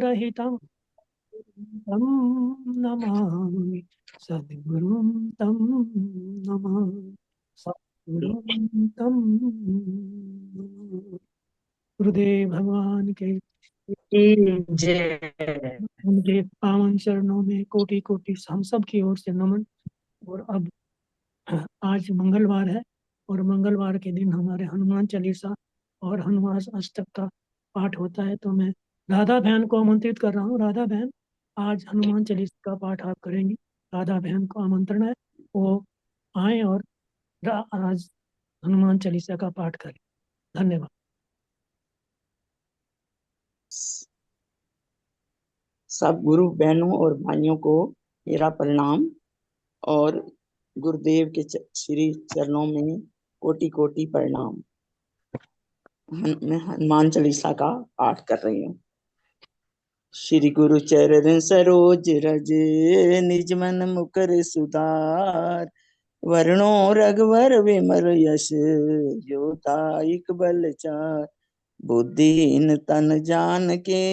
रहितं तं नमामि सद्गुरुं तं नमामि सद्गुरुं तं नमामि। गुरुदेव भगवान के जय। उनके पावन चरणों में कोटि कोटि हम सब की ओर से नमन। और अब आज मंगलवार है और मंगलवार के दिन हमारे हनुमान चालीसा और हनुमान अष्टक का पाठ होता है। तो मैं राधा बहन को आमंत्रित कर रहा हूँ। राधा बहन, आज हनुमान चालीसा का पाठ आप करेंगी। राधा बहन को आमंत्रण है, वो आए और आज हनुमान चालीसा का पाठ करें। धन्यवाद। सब गुरु बहनों और भाइयों को मेरा प्रणाम और गुरुदेव के श्री चरणों में कोटि कोटि प्रणाम। मैं हनुमान चालीसा का पाठ कर रही हूँ। श्री गुरु चरण सरोज रज निज मन मुकर सुधार, वर्णो रघुवर विमल यश जोतायक बल चार, बुद्धिहीन तन जान के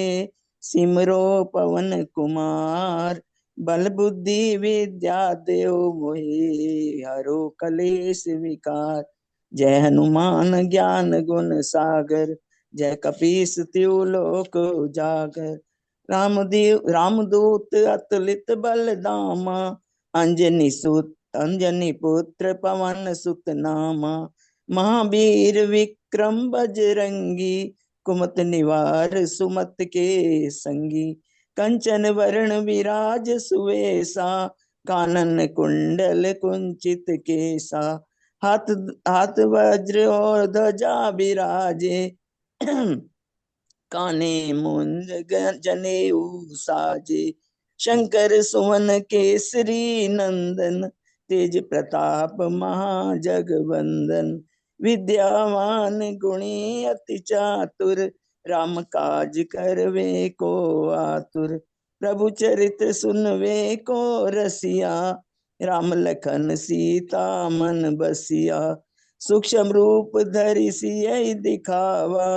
सिमरो पवन कुमार, बल बुद्धि विद्या देव मोहि हरो कलेश विकार, जय हनुमान ज्ञान गुण सागर, जय कपीस तिहु लोक उजागर, रामदूत अतुलित बल धामा, अंजनी पुत्र पवन सुत नामा, महावीर विक्रम बजरंगी, कुमत निवार सुमत के संगी, कंचन वरण विराज सुवेशा, कानन कुंडल कुंचित केसा, हाथ हाथ वज्र और ध्वजा विराजे, काने मुंज जनेऊ साजे, शंकर सुवन केसरी नंदन, तेज प्रताप महाजगवंदन, विद्यावान गुणी अति चातुर, राम काज करवे को आतुर, प्रभु चरित्र सुनवे को रसिया, राम लखन सीता मन बसिया, सूक्ष्म रूप धरि सियहि दिखावा,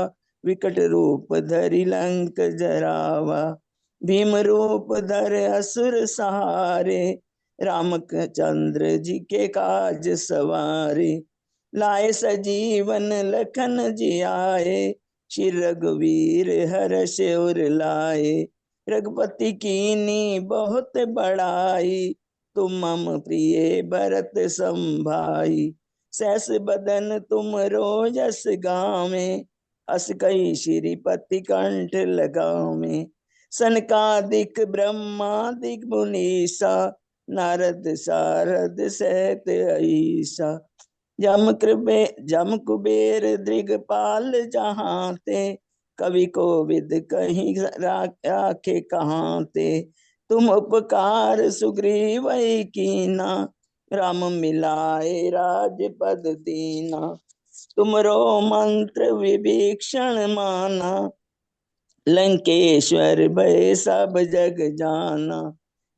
विकट रूप धरि लंक जरावा, भीम रूप धर असुर सहारे, रामचंद्र जी के काज सवारे, लाए सजीवन लखन जियाए, श्री रघुवीर हर्ष उर लाए, रघुपति कीनी बहुत बड़ाई, तुम मम प्रिय भरत संभाई, सहस बदन तुम रोजस गावे, अस कई श्रीपति कंठ लगावे, सनकादिक ब्रह्मादिक मुनीसा, नारद सारद सहित ईसा, जम कुबेर दिगपाल जहाँ ते, कवि को विद कहीं राखे कहाँ ते, तुम उपकार सुग्रीव कीना, राम मिलाए राजपद दीना, तुमरो मंत्र विभीषण माना, लंकेश्वर भय सब जग जाना,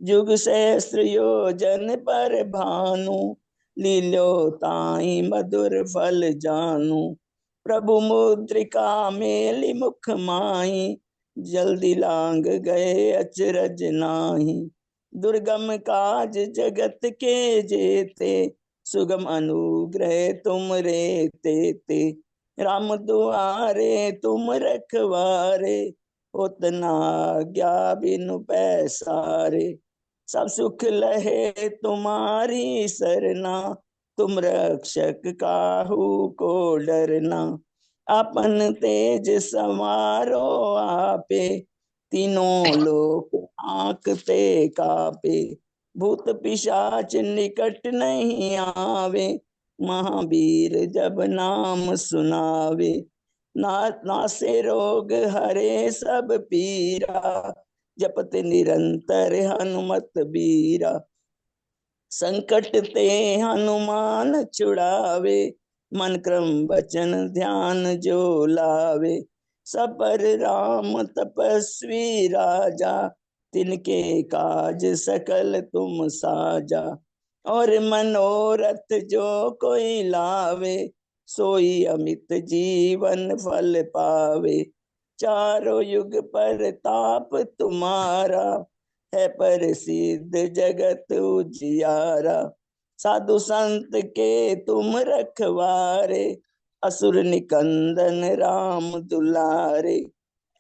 जुग सहस्त्र योजन पर भानु, लील्यो ताई मधुर फल जानू, प्रभु मुद्रिका मेलि मुख माही, जल्दी लांग गए अचरज नाही, दुर्गम काज जगत के जेते, सुगम अनुग्रह तुम रे ते, राम दुआरे तुम रखवारे, उतना आज्ञा बिनु पैसारे, सब सुख लहे तुम्हारी सरना, तुम रक्षक काहू को डरना, अपन तेज समारो आपे, तीनों लोक आंकते कापे, भूत पिशाच निकट नहीं आवे, महावीर जब नाम सुनावे, नासे रोग हरे सब पीरा, जपत निरंतर हनुमत बीरा, संकट ते हनुमान छुड़ावे, मन क्रम वचन ध्यान जो लावे, सब पर राम तपस्वी राजा, तिनके काज सकल तुम साजा, और मनोरथ जो कोई लावे, सोई अमित जीवन फल पावे, चारों युग पर ताप तुम्हारा, है प्रसिद्ध जगत उजियारा। साधु संत के तुम रखवारे, असुर निकंदन राम दुलारे।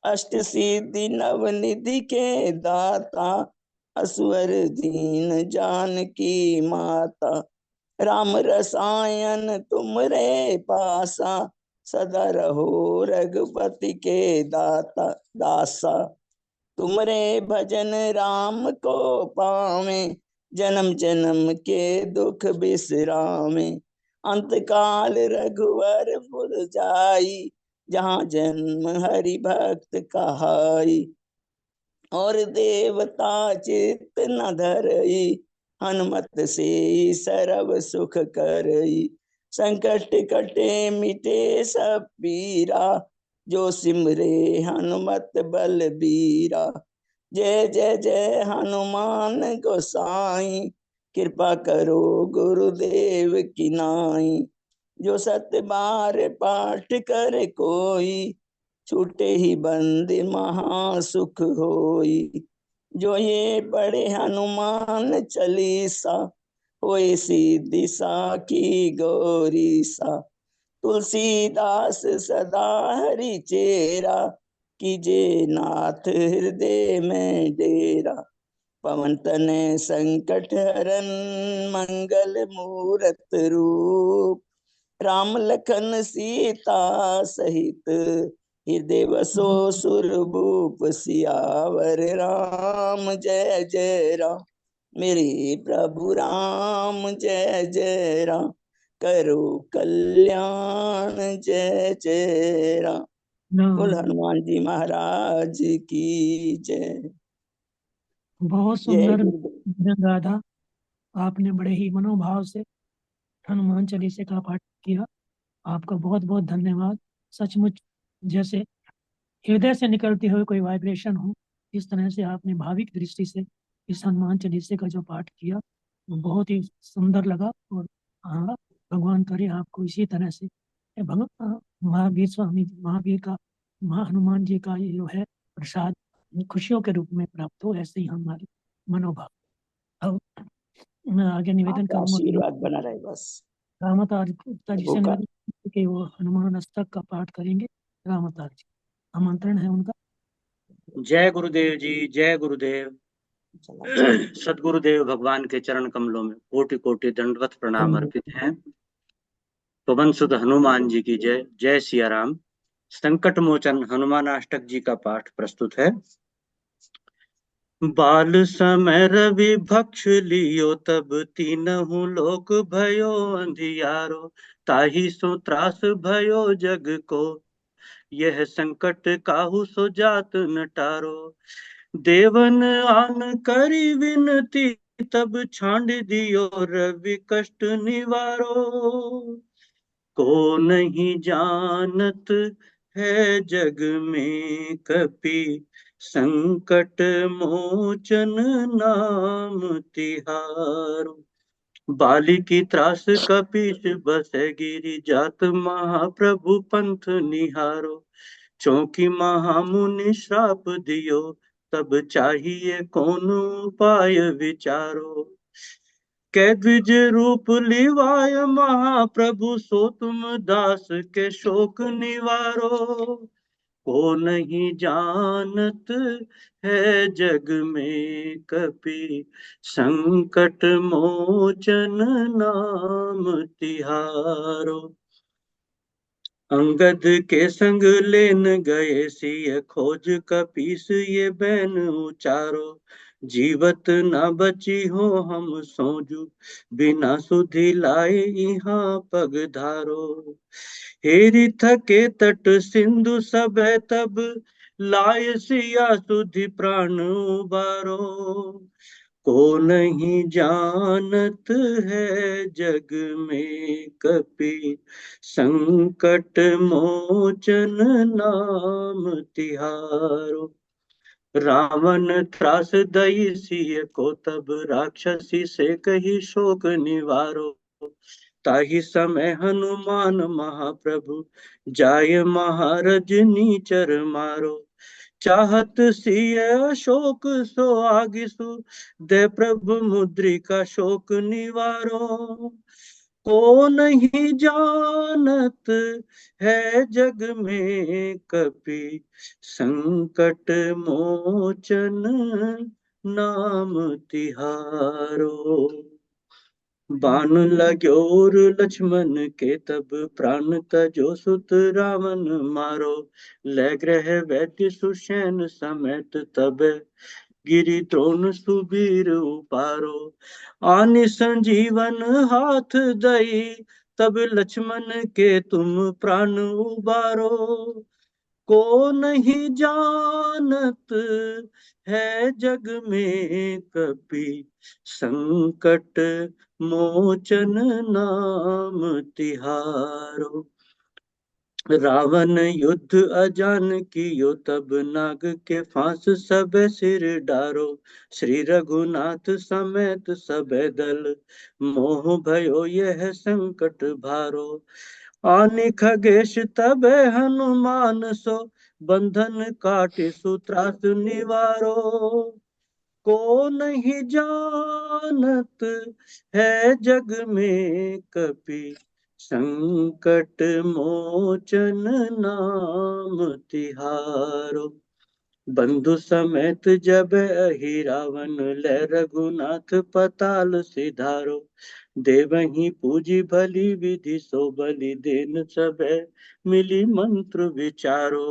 अष्ट सिद्धि नव निधि के दाता, असुर दीन जानकी माता। राम रसायन तुमरे पासा, सदा रहो रघुपति के दाता दासा। तुमरे भजन राम को पावे, जन्म जन्म के दुख बिसरावे। अंत काल रघुवर पुर जाई, जहाँ जन्म हरि भक्त कहाई। और देवता चित्त न धरई, हनुमत से सर्व सुख करई। संकट कटे मिटे सब पीरा, जो सिमरे हनुमत बलबीरा। जय जय जय हनुमान गोसाई, कृपा करो गुरुदेव की नाई। जो सत्य बार पाठ कर कोई, छूटे ही बंदी महासुख होई। जो ये पढ़े हनुमान चालीसा, होए सीधी साखी गौरी सा। तुलसीदास सदा हरि चेरा, कीजे नाथ हृदय में डेरा। पवन तनय संकट हरन, मंगल मूरत रूप। राम लखन सीता सहित, हृदय वसो सुरभूप। सियावर राम जय जय राम, मेरे प्रभु राम जय जय राम। करो कल्याण जय जय राम। बोल राम। हनुमान जी महाराज की जय। बहुत जय सुंदर गुरुदेव। भजन गाथा। आपने बड़े ही मनोभाव से हनुमान चालीसा का पाठ किया। आपका बहुत बहुत धन्यवाद। सचमुच जैसे हृदय से निकलती हुई कोई वाइब्रेशन हो, इस तरह से आपने भाविक दृष्टि से इस हनुमान चालीसा का जो पाठ किया वो बहुत ही सुंदर लगा। और हाँ, भगवान करे आपको इसी तरह से महावीर स्वामी महावीर का हनुमान जी का ये जो है प्रसाद खुशियों के रूप में प्राप्त हो। ऐसे ही हमारे मनोभाव। अब मैं आगे निवेदन आपका करूंगा कि आशीर्वाद बना रहे बस। रामावतार जी प्रभु से का। निवेदन करूंगा कि वो हनुमान अष्टक का पाठ करेंगे। रामावतार जी, आमंत्रण है उनका। जय गुरुदेव जी, जय गुरुदेव। सदगुरुदेव भगवान के चरण कमलों में कोटि कोटि दंडवत प्रणाम अर्पित हैं। पवन सुत हनुमान जी की जय। जय सिया राम। संकट मोचन हनुमान अष्टक जी का पाठ प्रस्तुत है। बाल समय रवि भक्ष लियो, तब तीनहु लोक भयो अंधियारो। ताहि सो त्रास भयो जग को, यह संकट काहू सो जात न टारो। देवन आन करी विनती, तब छांड दियो रवि कष्ट निवारो। को नहीं जानत है जग में कपि, संकट मोचन नाम तिहारो। बाली की त्रास कपीश बसै गिरि, जात महाप्रभु पंथ निहारो। चौकी महामुनि श्राप दियो, तब चाहिए कौन उपाय विचारो। कै द्विज रूप लिवाय महाप्रभु, सो तुम दास के शोक निवारो। को नहीं जानत है जग में कपि, संकट मोचन नाम तिहारो। अंगद के संग लेन गए सिय, खोज कपीस ये बैन उचारो। जीवत न बची हो हम सोजू, बिना सुधि लाए यहाँ पग धारो। हेरि थके तट सिंधु सब तब, लाय सिया सुधि प्राण उबारो। को नहीं जानत है जग में कपि, संकट मोचन नाम तिहारो। रावण त्रास दई सिय को, तब राक्षसी से कही शोक निवारो। ताहि समय हनुमान महाप्रभु जाय महारजनी चर मारो। चाहत सिय अशोक सो आगिसु दे प्रभु मुद्रिका शोक निवारो। को नहीं जानत है जग में कपि संकट मोचन नाम तिहारो। बाण लाग्यो और लक्ष्मण के तब प्राण तजो सुत रावण मारो। ले ग्रह वैद्य सुषेण समेत तब गिरि द्रोण सुबीर उपारो। आनि संजीवन हाथ दई तब लक्ष्मण के तुम प्राण उबारो। को नहीं जानत है जग में कपि संकट मोचन नाम तिहारो। रावण युद्ध अजान कियो तब नाग के फांस सब सिर डारो। श्री रघुनाथ समेत सब दल मोह भयो यह संकट भारो। आनि खगेश तब हनुमान सो बंधन काटे सुत्रास निवारो। को नहीं जानत है जग में कपि संकट मोचन नाम तिहारो। बंधु समेत जब अहि रावण ले रघुनाथ पताल सिधारो। देवही पूजी भली विधि सो बलि देन सब मिली मंत्र विचारो।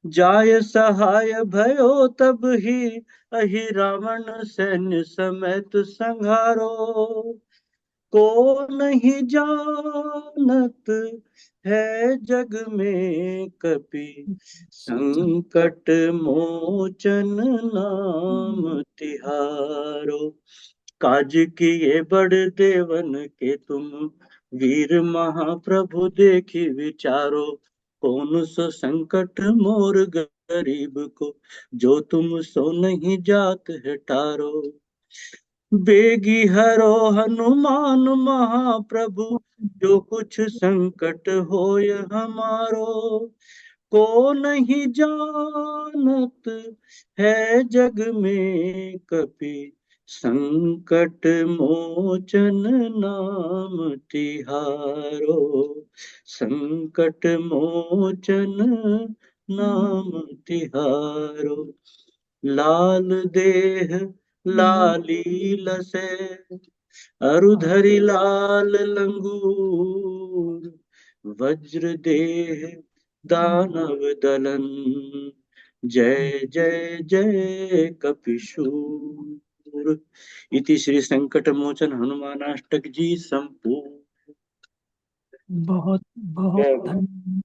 जाय सहाय भयो तब ही अहि रावण सैन्य समेत संहारो। को नहीं जानत है जग में कपि संकट मोचन नाम तिहारो। काज किए बड़ देवन के तुम वीर महाप्रभु देखी विचारो। कौन सो संकट मोर गरीब को जो तुम सो नहीं जात है टारो। बेगी हरो हनुमान महाप्रभु जो कुछ संकट होय हमारो। को नहीं जानत है जग में कपि संकट मोचन नाम तिहारो। संकट मोचन नाम तिहारो। लाल देह लाली लसे अरुधरि लाल लंगूर। वज्र देह दानव दलन जय जय जय कपिशूर। इति श्री संकट मोचन हनुमानाष्टक जी संपूर्ण। बहुत बहुत धन्यवाद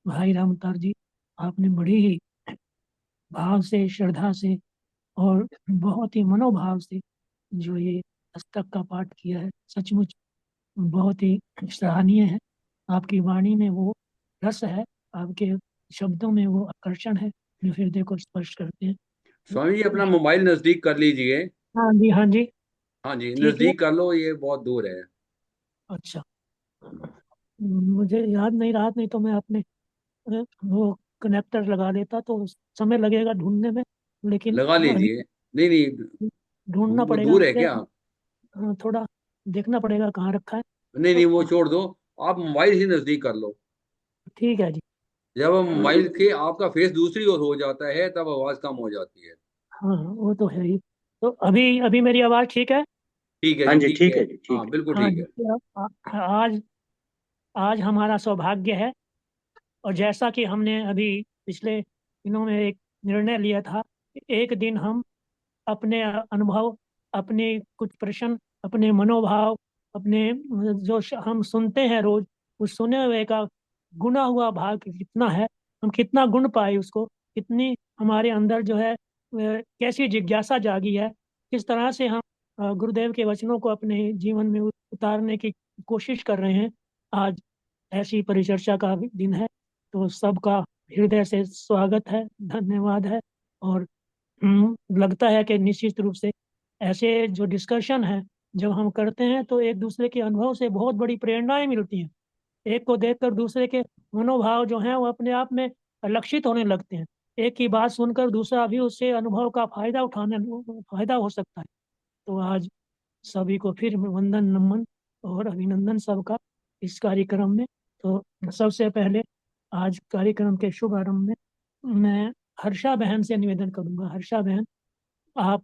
भाई राम अवतार जी। आपने बड़ी ही भाव से, श्रद्धा से और बहुत ही मनोभाव से जो ये अष्टक का पाठ किया है, सचमुच बहुत ही सराहनीय है। आपकी वाणी में वो रस है, आपके शब्दों में वो आकर्षण है जो हृदय को स्पर्श करते हैं। स्वामी जी अपना मोबाइल नजदीक कर लीजिए। हाँ जी, हाँ जी, हाँ जी, ठीक है। नजदीक कर लो, ये बहुत दूर है। अच्छा, मुझे याद नहीं रहा, नहीं तो मैं अपने वो कनेक्टर लगा देता, तो समय लगेगा ढूंढने में, लेकिन लगा अभी लीजिए। नहीं नहीं, ढूंढना वो पड़ेगा दूर है मुझे। क्या? हाँ, थोड़ा देखना पड़ेगा कहाँ रखा है। नहीं तो नहीं, वो छोड़ दो, आप मोबाइल ही नजदीक कर लो। ठीक है जी। जब मोबाइल के आपका फेस दूसरी ओर हो जाता है तब आवाज कम हो जाती है। हाँ, वो तो है ही। तो अभी अभी मेरी आवाज़ ठीक है? ठीक है हाँ जी, जी, ठीक ठीक है। है जी, ठीक हाँ है। बिल्कुल हाँ ठीक जी। है। आज आज हमारा सौभाग्य है, और जैसा कि हमने अभी पिछले दिनों में एक निर्णय लिया था कि एक दिन हम अपने अनुभव, अपने कुछ प्रश्न, अपने मनोभाव, अपने जो हम सुनते हैं रोज, उस सुने हुए का गुना हुआ भाग कितना है, हम कितना गुण पाए उसको, कितनी हमारे अंदर जो है कैसी जिज्ञासा जागी है, किस तरह से हम गुरुदेव के वचनों को अपने जीवन में उतारने की कोशिश कर रहे हैं। आज ऐसी परिचर्चा का भी दिन है, तो सबका हृदय से स्वागत है, धन्यवाद है। और लगता है कि निश्चित रूप से ऐसे जो डिस्कशन है जब हम करते हैं तो एक दूसरे के अनुभव से बहुत बड़ी प्रेरणाएं मिलती हैं। एक को देखकर दूसरे के मनोभाव जो हैं वो अपने आप में लक्षित होने लगते हैं। एक की बात सुनकर दूसरा भी उससे अनुभव का फायदा हो सकता है। तो आज सभी को फिर वंदन नमन और अभिनंदन सबका इस कार्यक्रम में। तो सबसे पहले आज कार्यक्रम के शुभारंभ में मैं हर्षा बहन से निवेदन करूंगा। हर्षा बहन, आप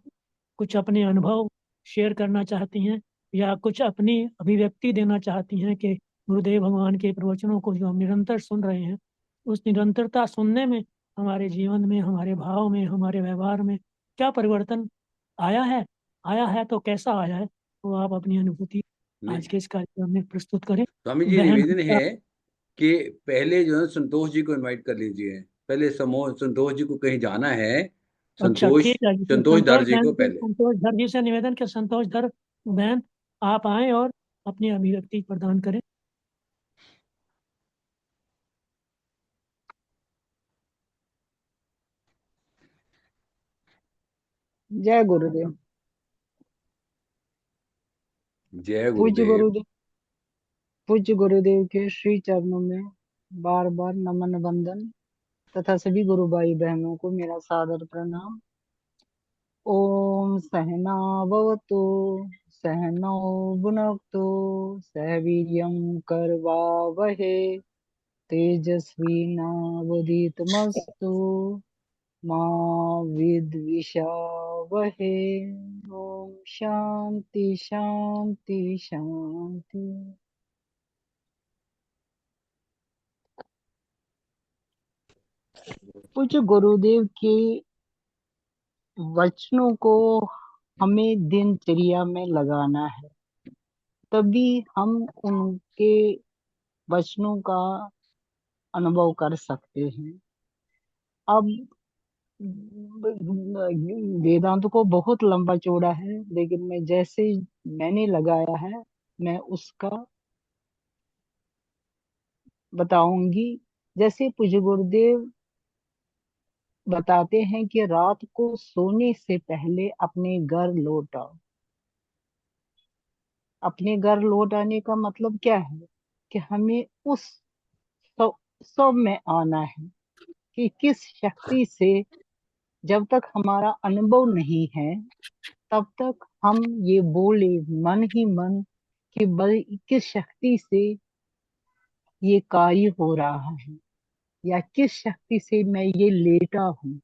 कुछ अपने अनुभव शेयर करना चाहती हैं या कुछ अपनी अभिव्यक्ति देना चाहती हैं कि गुरुदेव भगवान के प्रवचनों को जो हम निरंतर सुन रहे हैं, उस निरंतरता सुनने में हमारे जीवन में, हमारे भाव में, हमारे व्यवहार में क्या परिवर्तन आया है तो कैसा आया है, तो आप अपनी अनुभूति आज के इस कार्यक्रम में प्रस्तुत करें। स्वामी जी, बहन निवेदन है कि पहले जो है संतोष जी को इनवाइट कर लीजिए। पहले समूह संतोष जी को कहीं जाना है। अच्छा, संतोष ठीक है जी। तो संतोष संतोष दर जी बहन को से, पहले। संतोष धर जी से निवेदन के संतोष धर बहन आप आए और अपनी अभिव्यक्ति प्रदान करें। जय गुरुदेव। जय पूज्य गुरुदेव। गुरुदेव, पूज्य गुरुदेव के श्री चरणों में बार बार नमन वंदन तथा सभी गुरु भाई बहनों को मेरा सादर प्रणाम। ओम सहना भवतु सहनौ भुनक्तु सह वीर्यं करवावहै तेजस्विनावधीतमस्तु मा विद्विषावहै। ओम शांति शांति शांति। पूज्य गुरुदेव के वचनों को हमें दिनचर्या में लगाना है, तभी हम उनके वचनों का अनुभव कर सकते हैं। अब वेदांत को बहुत लंबा चौड़ा है, लेकिन मैं जैसे मैंने लगाया है मैं उसका बताऊंगी। जैसे पूज्य गुरुदेव बताते हैं कि रात को सोने से पहले अपने घर लौट आओ। अपने घर लौट आने का मतलब क्या है कि हमें उस सब में आना है कि किस शक्ति से, जब तक हमारा अनुभव नहीं है तब तक हम ये बोले मन ही मन कि किस शक्ति से ये कार्य हो रहा है या किस शक्ति से मैं ये लेटा हूँ।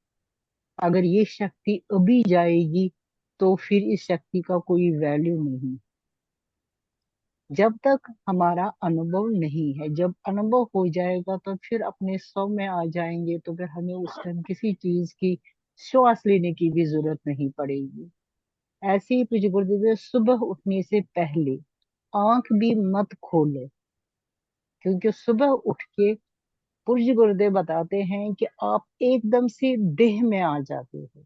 अगर ये शक्ति अभी जाएगी तो फिर इस शक्ति का कोई वैल्यू नहीं। जब तक हमारा अनुभव नहीं है, जब अनुभव हो जाएगा तो फिर अपने स्व में आ जाएंगे, तो फिर हमें उस टाइम किसी चीज की श्वास लेने की भी जरूरत नहीं पड़ेगी। ऐसे ही पूज्य गुरुदेव सुबह उठने से पहले आंख भी मत खोलो, क्योंकि सुबह उठ के पूज्य गुरुदेव बताते हैं कि आप एकदम से देह में आ जाते हो,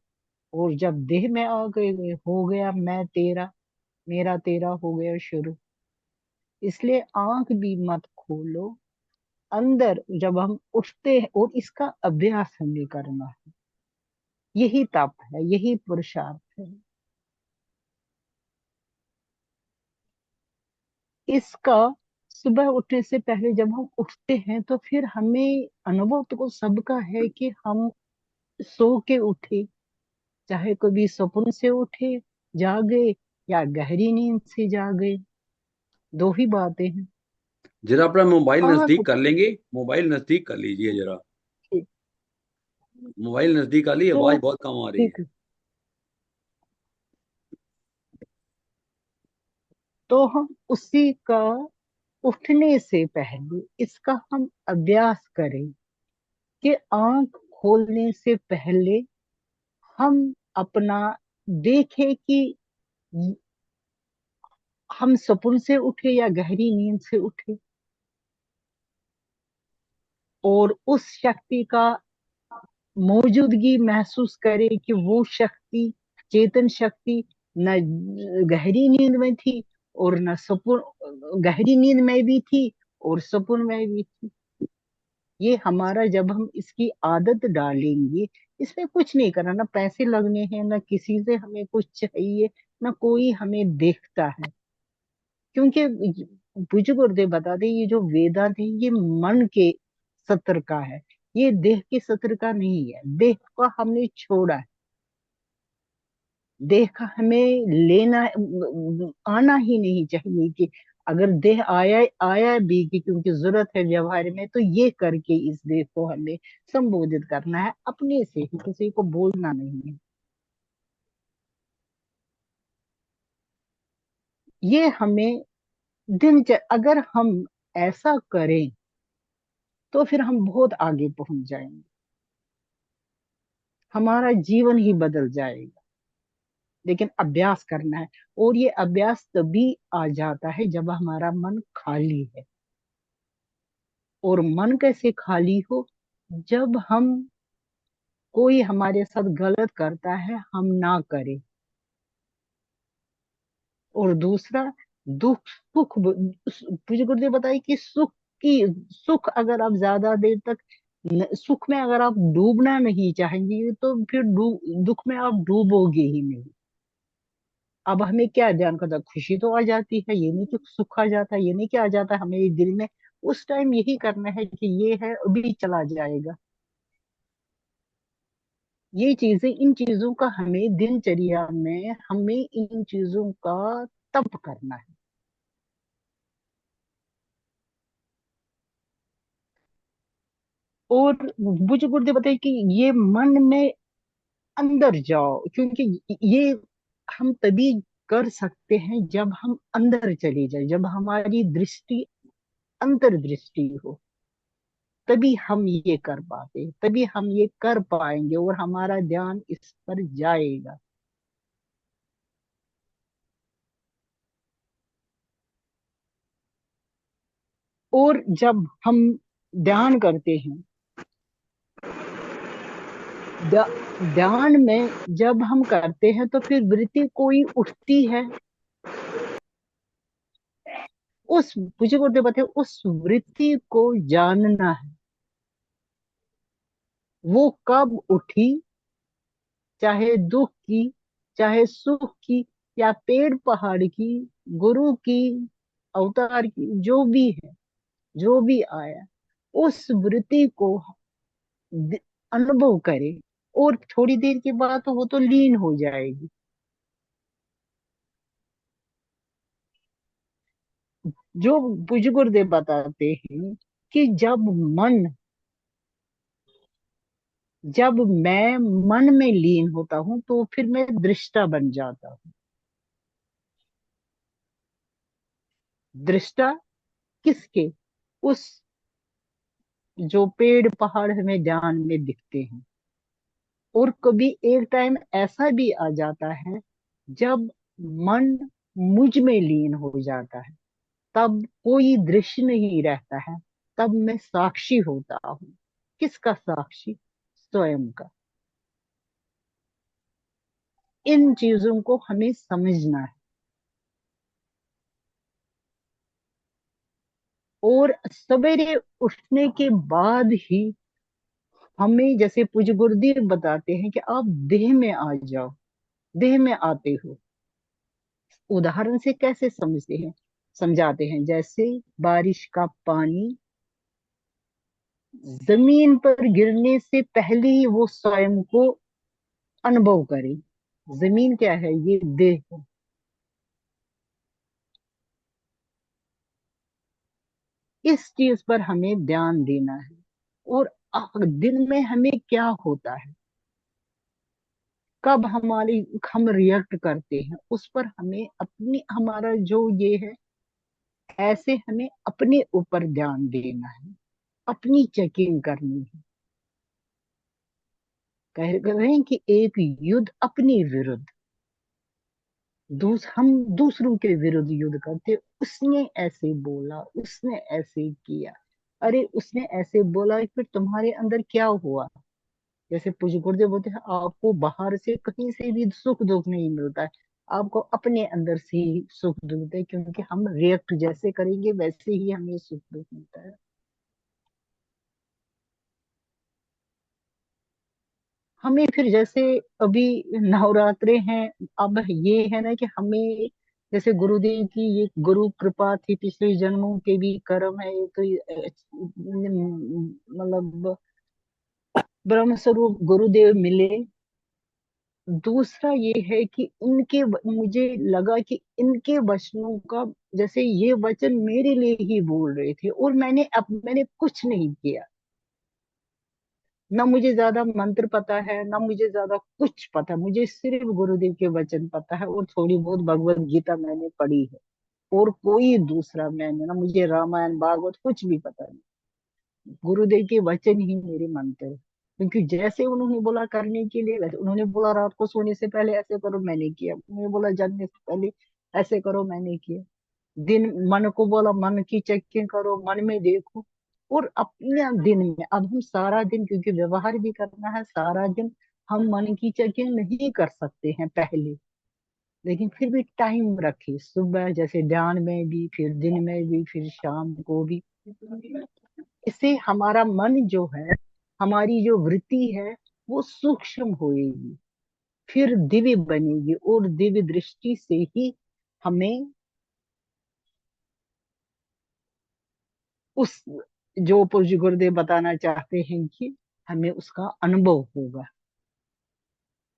और जब देह में आ गए हो गया मैं तेरा, मेरा तेरा हो गया शुरू। इसलिए आंख भी मत खोलो। अंदर जब हम उठते हैं, और इसका अभ्यास हमें करना है, यही तप है, यही पुरुषार्थ है। इसका सुबह उठने से पहले जब हम उठते हैं तो फिर हमें अनुभव तो सबका है कि हम सो के उठे, चाहे कभी सपन से उठे जागे या गहरी नींद से जागे, दो ही बातें हैं। जरा अपना मोबाइल आंख नजदीक कर लेंगे। मोबाइल नजदीक कर लीजिए जरा। उठे मोबाइल नजदीक आ ली, तो आवाज बहुत कम आ रही है। ठीक है। तो हम उसी का उठने से पहले इसका हम अभ्यास करें कि आंख खोलने से पहले हम अपना देखें कि हम सपन से उठे या गहरी नींद से उठे, और उस शक्ति का मौजूदगी महसूस करें कि वो शक्ति, चेतन शक्ति, न गहरी नींद में थी और न सपन, गहरी नींद में भी थी और सपन में भी थी। ये हमारा जब हम इसकी आदत डालेंगे, इसमें कुछ नहीं करना, ना पैसे लगने हैं, ना किसी से हमें कुछ चाहिए, ना कोई हमें देखता है। क्योंकि पूज्य गुरुदेव बताते हैं, ये जो वेदांत है ये मन के सत्र का है, ये देह के सत्र का नहीं है। देह का हमने छोड़ा है, देह का हमें लेना आना ही नहीं चाहिए। कि अगर देह आया आया भी कि क्योंकि जरूरत है व्यवहार में, तो ये करके इस देह को हमें संबोधित करना है अपने से ही, किसी को बोलना नहीं है। ये हमें अगर हम ऐसा करें तो फिर हम बहुत आगे पहुंच जाएंगे, हमारा जीवन ही बदल जाएगा। लेकिन अभ्यास करना है, और ये अभ्यास तभी आ जाता है जब हमारा मन खाली है। और मन कैसे खाली हो? जब हम कोई हमारे साथ गलत करता है हम ना करें। और दूसरा, दुख सुख पूज्य गुरुदेव बताइए कि सुख अगर आप ज्यादा देर तक सुख में अगर आप डूबना नहीं चाहेंगे तो फिर दुख में आप डूबोगे ही नहीं। अब हमें क्या ध्यान करता, खुशी तो आ जाती है, ये नहीं कि सुख आ जाता है, ये नहीं कि आ जाता है हमें दिल में। उस टाइम यही करना है कि ये है अभी चला जाएगा। ये चीजें, इन चीजों का हमें दिनचर्या में हमें इन चीजों का तप करना है। और मुझे गुरुदेव बताइए कि ये मन में अंदर जाओ, क्योंकि ये हम तभी कर सकते हैं जब हम अंदर चले जाए, जब हमारी दृष्टि अंतर्दृष्टि हो, तभी हम ये कर पाते, तभी हम ये कर पाएंगे और हमारा ध्यान इस पर जाएगा। और जब हम ध्यान करते हैं, ध्यान में जब हम करते हैं तो फिर वृत्ति कोई उठती है, उस मुझे को बताए उस वृत्ति को जानना है, वो कब उठी, चाहे दुख की, चाहे सुख की, या पेड़ पहाड़ की, गुरु की, अवतार की, जो भी है, जो भी आया, उस वृत्ति को अनुभव करे। और थोड़ी देर के बाद तो वो तो लीन हो जाएगी। जो पूज्य गुरुदेव बताते हैं कि जब मैं मन में लीन होता हूं तो फिर मैं दृष्टा बन जाता हूँ। दृष्टा किसके? उस जो पेड़ पहाड़ हमें ध्यान में दिखते हैं। और कभी एक टाइम ऐसा भी आ जाता है जब मन मुझ में लीन हो जाता है, तब कोई दृश्य नहीं रहता है, तब मैं साक्षी होता हूँ। किसका साक्षी? स्वयं का। इन चीजों को हमें समझना है। और सवेरे उठने के बाद ही हमें, जैसे पूज्य गुरुदेव बताते हैं कि आप देह में आ जाओ, देह में आते हो। उदाहरण से कैसे समझते हैं, समझाते हैं, जैसे बारिश का पानी जमीन पर गिरने से पहले ही वो स्वयं को अनुभव करे। जमीन क्या है? ये देह है। इस चीज पर हमें ध्यान देना है। और दिन में हमें क्या होता है, कब हम रिएक्ट करते हैं, उस पर हमें अपनी, हमारा जो ये है, ऐसे हमें अपने ऊपर ध्यान देना है, अपनी चेकिंग करनी है। कह रहे हैं कि एक युद्ध अपने विरुद्ध, हम दूसरों के विरुद्ध युद्ध करते। उसने ऐसे बोला, उसने ऐसे किया, अरे उसने ऐसे बोला, फिर तुम्हारे अंदर क्या हुआ? जैसे पूज्य गुरुदेव बोलते हैं, आपको बाहर से कहीं से भी सुख दुख नहीं मिलता है, आपको अपने अंदर से ही सुख दुख मिलता है, क्योंकि हम रिएक्ट जैसे करेंगे वैसे ही हमें सुख दुख मिलता है। हमें फिर जैसे अभी नवरात्रे हैं, अब ये है ना कि हमें जैसे गुरुदेव की ये गुरु कृपा थी, पिछले जन्मों के भी कर्म है, ये तो मतलब ब्रह्म स्वरूप गुरुदेव मिले। दूसरा ये है कि मुझे लगा कि इनके वचनों का, जैसे ये वचन मेरे लिए ही बोल रहे थे, और मैंने कुछ नहीं किया। ना मुझे ज्यादा मंत्र पता है, ना मुझे ज्यादा कुछ पता, मुझे सिर्फ गुरुदेव के वचन पता है, और थोड़ी बहुत भगवत गीता मैंने पढ़ी है, और कोई दूसरा मैंने, ना मुझे रामायण भागवत कुछ भी पता नहीं। गुरुदेव के वचन ही मेरे मंत्र है। क्योंकि जैसे उन्होंने बोला करने के लिए, वैसे उन्होंने बोला रात को सोने से पहले ऐसे करो, मैंने किया। उन्होंने बोला जगने से पहले ऐसे करो, मैंने किया। दिन मन को बोला मन की चेकिंग करो, मन में देखो। और अपने दिन में अब हम सारा दिन, क्योंकि व्यवहार भी करना है सारा दिन, हम मन की चेकिंग नहीं कर सकते हैं पहले, लेकिन फिर भी टाइम रखे, सुबह जैसे ध्यान में भी, फिर दिन में भी, फिर शाम को भी। इससे हमारा मन जो है, हमारी जो वृत्ति है, वो सूक्ष्म होएगी, फिर दिव्य बनेगी, और दिव्य दृष्टि से ही हमें उस जो पूज्य गुरुदेव बताना चाहते हैं कि हमें उसका अनुभव होगा।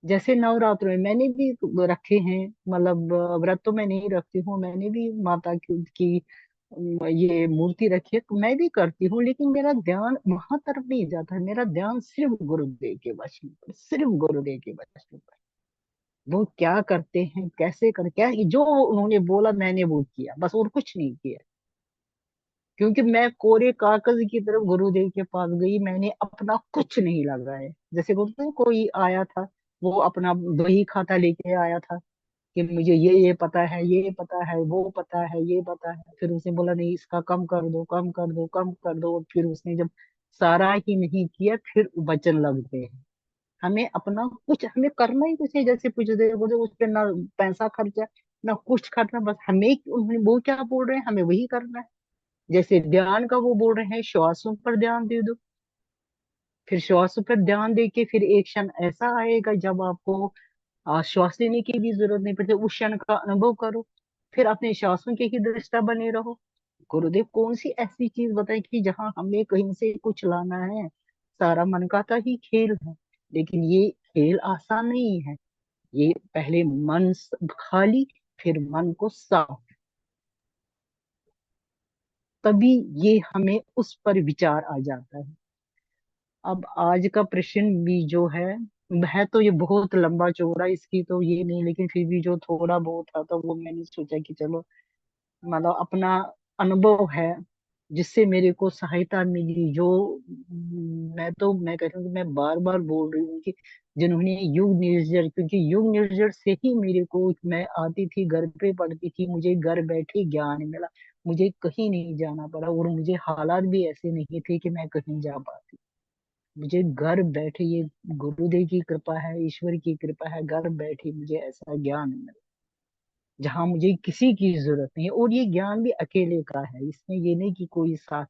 जैसे नवरात्र में मैंने भी रखे हैं, मतलब व्रत तो मैं नहीं रखती हूँ, मैंने भी माता की ये मूर्ति रखी है, तो मैं भी करती हूँ, लेकिन मेरा ध्यान वहां तरफ नहीं जाता है। मेरा ध्यान सिर्फ गुरुदेव के वचन पर, सिर्फ गुरुदेव के वचन पर। वो क्या करते हैं, कैसे कर, क्या जो उन्होंने बोला मैंने वो किया, बस, और कुछ नहीं किया। क्योंकि मैं कोरे कागज की तरफ गुरुदेव के पास गई, मैंने अपना कुछ नहीं लगाया। जैसे गुरुदेव कोई आया था, वो अपना दही खाता लेके आया था कि मुझे ये पता है, ये पता है, वो पता है, ये पता है। फिर उसने बोला नहीं, इसका कम कर दो, कम कर दो, कम कर दो। और फिर उसने जब सारा ही नहीं किया, फिर वचन लगते हैं। हमें अपना कुछ, हमें करना ही कुछ है। जैसे कुछ देर बोले, उस पर ना पैसा खर्चा, ना कुछ खर्चा, बस हमें उन्होंने वो क्या बोल रहे हैं हमें वही करना है। जैसे ध्यान का वो बोल रहे हैं, श्वासों पर ध्यान दे दो, फिर श्वासों पर ध्यान दे के फिर एक क्षण ऐसा आएगा जब आपको श्वास लेने की भी जरूरत नहीं पड़ती, उस क्षण का अनुभव करो, फिर अपने श्वासों के ही दृष्टा बने रहो। गुरुदेव कौन सी ऐसी चीज बताई कि जहां हमें कहीं से कुछ लाना है, सारा मन का तो ही खेल है। लेकिन ये खेल आसान नहीं है। ये पहले मन खाली, फिर मन को साफ, तभी ये हमें उस पर विचार आ जाता है। अब आज का प्रश्न भी जो है तो ये बहुत लंबा चौड़ा, इसकी तो ये नहीं, लेकिन फिर भी जो थोड़ा बहुत था तो वो मैंने सोचा कि चलो, मतलब अपना अनुभव है जिससे मेरे को सहायता मिली। जो मैं कहता हूँ कि मैं बार बार बोल रही हूँ कि जिन्होंने युग निर्जर, क्योंकि युग निर्जर से ही मेरे को, मैं आती थी घर पे पढ़ती थी, मुझे घर बैठे ज्ञान मिला, मुझे कहीं नहीं जाना पड़ा, और मुझे हालात भी ऐसे नहीं थे कि मैं कहीं जा पाती। मुझे घर बैठे, ये गुरुदेव की कृपा है, ईश्वर की कृपा है, घर बैठे मुझे ऐसा ज्ञान मिला जहां मुझे किसी की जरूरत नहीं है। और ये ज्ञान भी अकेले का है, इसमें ये नहीं कि कोई साथ,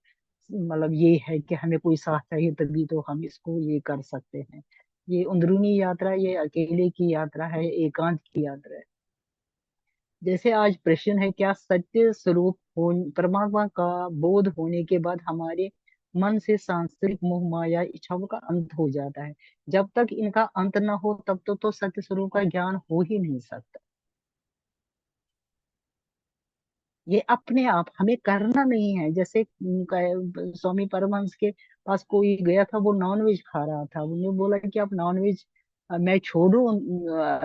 मतलब ये है कि हमें कोई साथ चाहिए तभी तो हम इसको ये कर सकते हैं। ये अंदरूनी यात्रा, ये अकेले की यात्रा है, एकांत की यात्रा है। जैसे आज प्रश्न है, क्या सत्य स्वरूप हो परमात्मा का बोध होने के बाद हमारे मन से सांसारिक मोह माया इच्छाओं का अंत हो जाता है? जब तक इनका अंत न हो तब तो सत्य स्वरूप का ज्ञान हो ही नहीं सकता। ये अपने आप हमें करना नहीं है। जैसे स्वामी परमहंस के पास कोई गया था, वो नॉनवेज खा रहा था, उन्होंने बोला कि आप नॉनवेज, मैं छोड़ू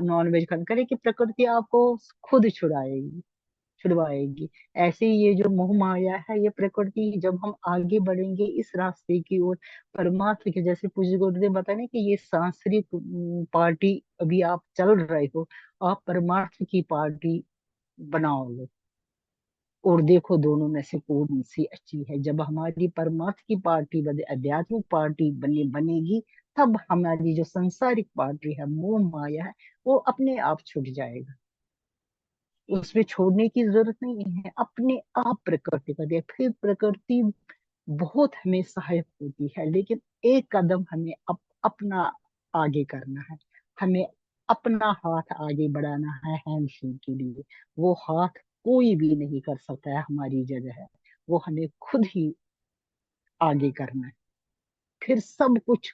नॉनवेज खाना, करे कि प्रकृति आपको खुद छुड़वाएगी। ऐसे ही ये जो मोह माया है, ये प्रकृति, जब हम आगे बढ़ेंगे इस रास्ते की ओर, परमात्मा के, जैसे पूज्य गुरुदेव बताए ना कि ये सांसारिक पार्टी अभी आप चल रहे हो, आप परमार्थ की पार्टी बनाओगे, और देखो दोनों में से कौन सी अच्छी है। जब हमारी परमार्थ की पार्टी बने, आध्यात्मिक पार्टी बनेगी, तब हमारी जो संसारिक पार्टी है, मोह माया है, वो अपने आप छूट जाएगा। उसमें छोड़ने की जरूरत नहीं है, अपने आप प्रकृति कर दिया। फिर प्रकृति बहुत हमें सहायक होती है, लेकिन एक कदम हमें अपना आगे करना है, हमें अपना हाथ आगे बढ़ाना है हैंडशेक के लिए। वो हाथ कोई भी नहीं कर सकता है हमारी जगह, वो हमें खुद ही आगे करना है। फिर सब कुछ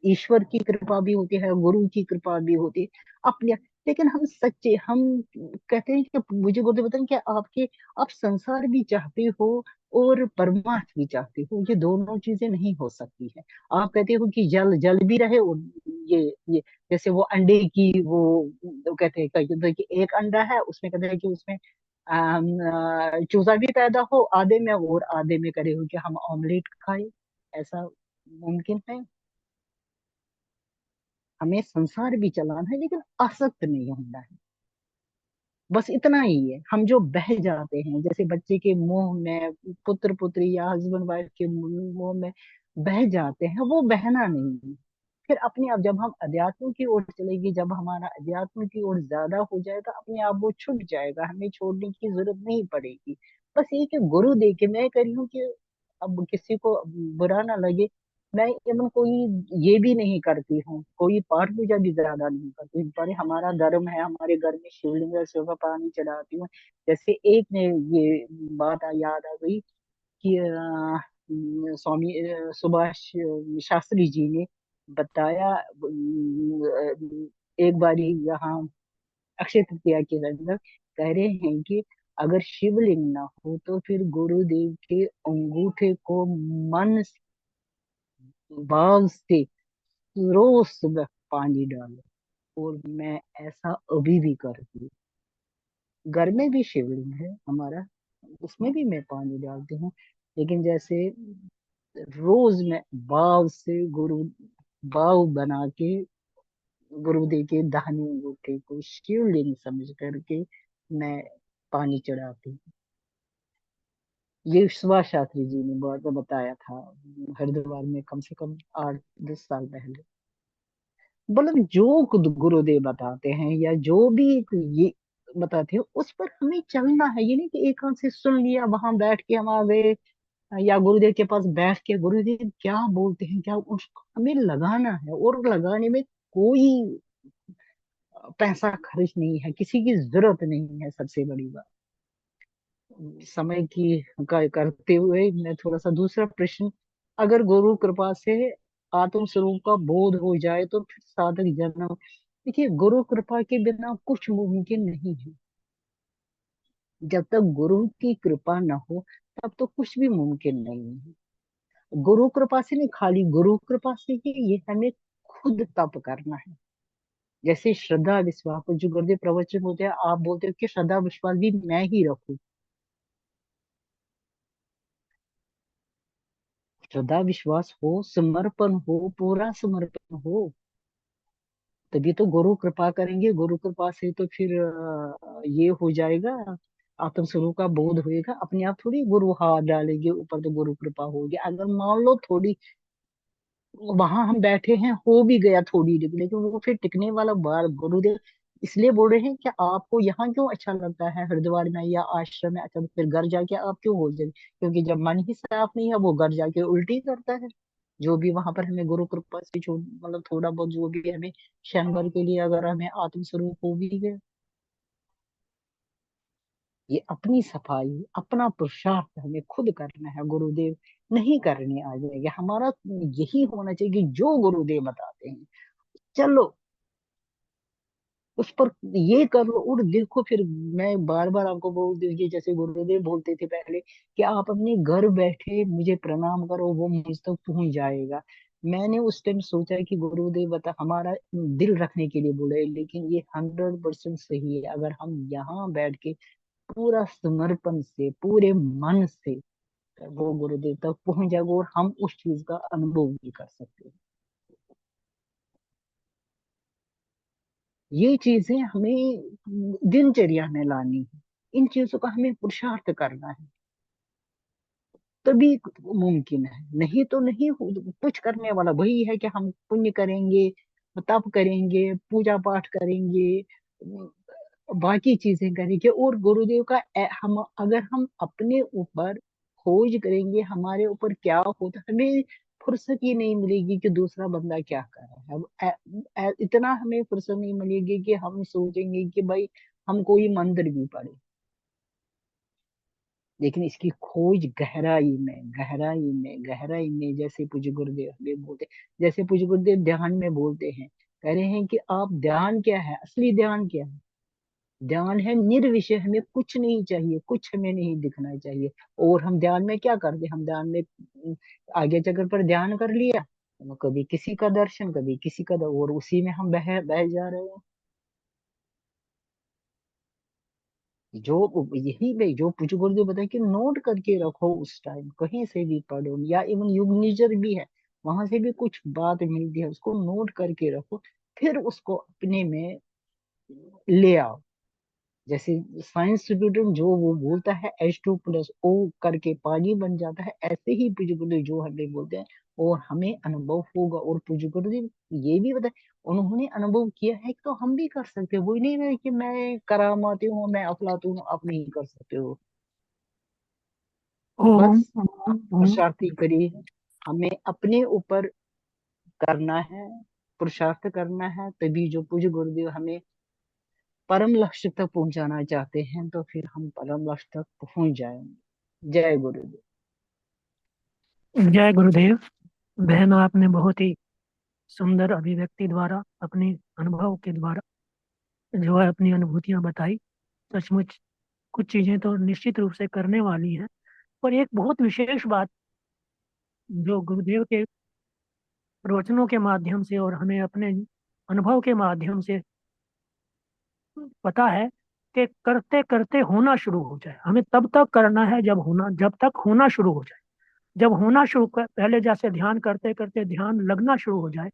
ईश्वर की कृपा भी होती है, गुरु की कृपा भी होती है अपने। लेकिन हम सच्चे, हम कहते हैं कि मुझे बोलते बताएं कि आपके, आप संसार भी चाहते हो और परमार्थ भी चाहते हो, ये दोनों चीजें नहीं हो सकती है। आप कहते हो कि जल जल भी रहे और ये जैसे वो अंडे की वो कहते हैं कि एक अंडा है, उसमें कहते हैं कि उसमें चूजा भी पैदा हो आधे में और आधे में करे हो कि हम ऑमलेट खाए, ऐसा मुमकिन है? हमें संसार भी चलाना है लेकिन आसक्त नहीं होना है, बस इतना ही है। हम जो बह जाते हैं जैसे बच्चे के मोह में, पुत्र पुत्री या हस्बैंड वाइफ के मोह में बह जाते हैं, वो बहना नहीं है। फिर अपने आप जब हम अध्यात्म की ओर चलेंगे, जब हमारा अध्यात्म की ओर ज्यादा हो जाएगा, अपने आप वो छूट जाएगा, हमें छोड़ने की जरूरत नहीं पड़ेगी। बस ये कि गुरु दे के मैं करी हूँ कि अब किसी को बुरा ना लगे, मैं इवन कोई ये भी नहीं करती हूँ, कोई पाठ पूजा भी ज्यादा नहीं करती हूँ, पर हमारा धर्म है, हमारे घर में शिवलिंग है, शिव का पानी चढ़ाती हूँ। जैसे एक ने ये बात याद आ गई कि स्वामी सुभाष शास्त्री जी ने बताया, एक बारी यहाँ अक्षय तृतीया के अंदर कह रहे हैं कि अगर शिवलिंग ना हो तो फिर गुरुदेव के अंगूठे को मन भाव से रोज सुबह पानी डालो। और मैं ऐसा अभी भी करती हूँ। घर में भी शिवलिंग है हमारा, उसमें भी मैं पानी डालती हूँ, लेकिन जैसे रोज मैं भाव से गुरु भाव बना के गुरुदेव के दाहिने अंगूठे को शिवलिंग समझ करके मैं पानी चढ़ाती हूँ। ये सुभाष शास्त्री जी ने बहुत बताया था हरिद्वार में, कम से कम 8-10 साल पहले। मतलब जो खुद गुरुदेव बताते हैं या जो भी ये बताते हैं उस पर हमें चलना है। ये नहीं कि एक आंख से सुन लिया, वहां बैठ के हम आ गए या गुरुदेव के पास बैठ के गुरुदेव क्या बोलते हैं क्या, उसको हमें लगाना है। और लगाने में कोई पैसा खर्च नहीं है, किसी की जरूरत नहीं है। सबसे बड़ी बात समय की का करते हुए मैं थोड़ा सा दूसरा प्रश्न, अगर गुरु कृपा से आत्म स्वरूप का बोध हो जाए तो फिर साधक जन्म। देखिए, गुरु कृपा के बिना कुछ मुमकिन नहीं है। जब तक गुरु की कृपा न हो तब तो कुछ भी मुमकिन नहीं है। गुरु कृपा से नहीं, खाली गुरु कृपा से ही ये हमें खुद तप करना है। जैसे श्रद्धा विश्वास जो गुरुदेव प्रवचन होते हैं, आप बोलते हो कि श्रद्धा विश्वास भी मैं ही रखूं। श्रद्धा विश्वास हो, समर्पण हो, पूरा समर्पण हो, तभी तो गुरु कृपा करेंगे। गुरु कृपा से तो फिर ये हो जाएगा, आत्म स्वरूप का बोध होएगा। अपने आप थोड़ी गुरु हाथ डालेंगे ऊपर तो गुरु कृपा होगी। अगर मान लो थोड़ी वहां हम बैठे हैं, हो भी गया थोड़ी देर, लेकिन वो फिर टिकने वाला बार गुरुदेव इसलिए बोल रहे हैं कि आपको यहाँ क्यों अच्छा लगता है हरिद्वार में या आश्रम में, अच्छा तो फिर घर जाके आप क्यों हो जाए, क्योंकि जब मन ही साफ नहीं है वो घर जाके उल्टी करता है। जो भी वहां पर हमें गुरु कृपा से मतलब थोड़ा बहुत जो भी हमें क्षण भर के लिए अगर हमें आत्म स्वरूप हो भी गए, ये अपनी सफाई, अपना पुरुषार्थ हमें खुद करना है, गुरुदेव नहीं करने आ जाएंगे। हमारा यही होना चाहिए कि जो गुरुदेव बताते हैं चलो उस पर ये कर लो। और देखो फिर मैं बार बार आपको बोल दूंगी, जैसे गुरुदेव बोलते थे पहले कि आप अपने घर बैठे मुझे प्रणाम करो, वो मुझ तक पहुंच जाएगा। मैंने उस टाइम सोचा कि गुरुदेव बता हमारा दिल रखने के लिए बोले, लेकिन ये 100% सही है। अगर हम यहाँ बैठ के पूरा समर्पण से, पूरे मन से, वो गुरुदेव तक पहुंच जाएगा और हम उस चीज का अनुभव भी कर सकते हैं। ये चीजें हमें दिनचर्या में लानी है, इन चीजों का हमें पुरुषार्थ करना है, तभी मुमकिन है। नहीं तो नहीं कुछ करने वाला वही है कि हम पुण्य करेंगे, तप करेंगे, पूजा पाठ करेंगे, बाकी चीजें करेंगे। और गुरुदेव का हम अगर हम अपने ऊपर खोज करेंगे हमारे ऊपर क्या होता, हमें फुर्सत ही नहीं मिलेगी कि दूसरा बंदा क्या कर रहा है। इतना हमें फुर्सत नहीं मिलेगी कि हम सोचेंगे कि भाई हम कोई मंदिर भी पढ़े। लेकिन इसकी खोज गहराई में, गहराई में, गहराई में, जैसे पूज्य गुरुदेव हमें बोलते, जैसे पूज्य गुरुदेव ध्यान में बोलते हैं, कह रहे हैं कि आप ध्यान क्या है, असली ध्यान क्या है? ध्यान है निर्विषय, हमें कुछ नहीं चाहिए, कुछ हमें नहीं दिखना चाहिए। और हम ध्यान में क्या करते, हम ध्यान में आगे चक्कर पर ध्यान कर लिया, कभी किसी का दर्शन, कभी किसी का और उसी में हम बह बह जा रहे हैं। जो यही में जो पूज्य गुरुदेव बताए कि नोट करके रखो, उस टाइम कहीं से भी पढ़ो, या इवन युगनिजर भी है, वहां से भी कुछ बात मिलती है, उसको नोट करके रखो, फिर उसको अपने में ले आओ। जैसे साइंस स्टूडेंट जो वो बोलता है H2+O करके पानी बन जाता है, ऐसे ही पूज्य गुरुदेव जो हमें बोलते हैं और हमें अनुभव होगा। और पूज्य गुरुदेव ये भी बताए, उन्होंने अनुभव किया है तो हम भी कर सकते हैं। वही नहीं है कि मैं करामाती हूँ, मैं अफलातून हूँ, आप नहीं कर सकते हो। ओम बस ओम ओम। पुरुषार्थी करिए, हमें अपने ऊपर करना है, पुरुषार्थ करना है, तभी जो पूज्य गुरुदेव हमें परम लक्ष्य तक पहुंचाना चाहते हैं, तो फिर हम परम लक्ष्य तक पहुंच जाएंगे। जय गुरुदेव। जय गुरुदेव। बहन, आपने बहुत ही सुंदर अभिव्यक्ति द्वारा, अपने अनुभव के द्वारा जो है अपनी अनुभूतियां बताई। सचमुच कुछ चीजें तो निश्चित रूप से करने वाली हैं, पर एक बहुत विशेष बात जो गुरुदेव के प्रवचनों के माध्यम से और हमें अपने अनुभव के माध्यम से पता है कि करते करते होना शुरू हो जाए। हमें तब तक करना है जब तक होना शुरू हो जाए। जब होना पहले जैसे ध्यान करते करते ध्यान लगना शुरू हो जाए,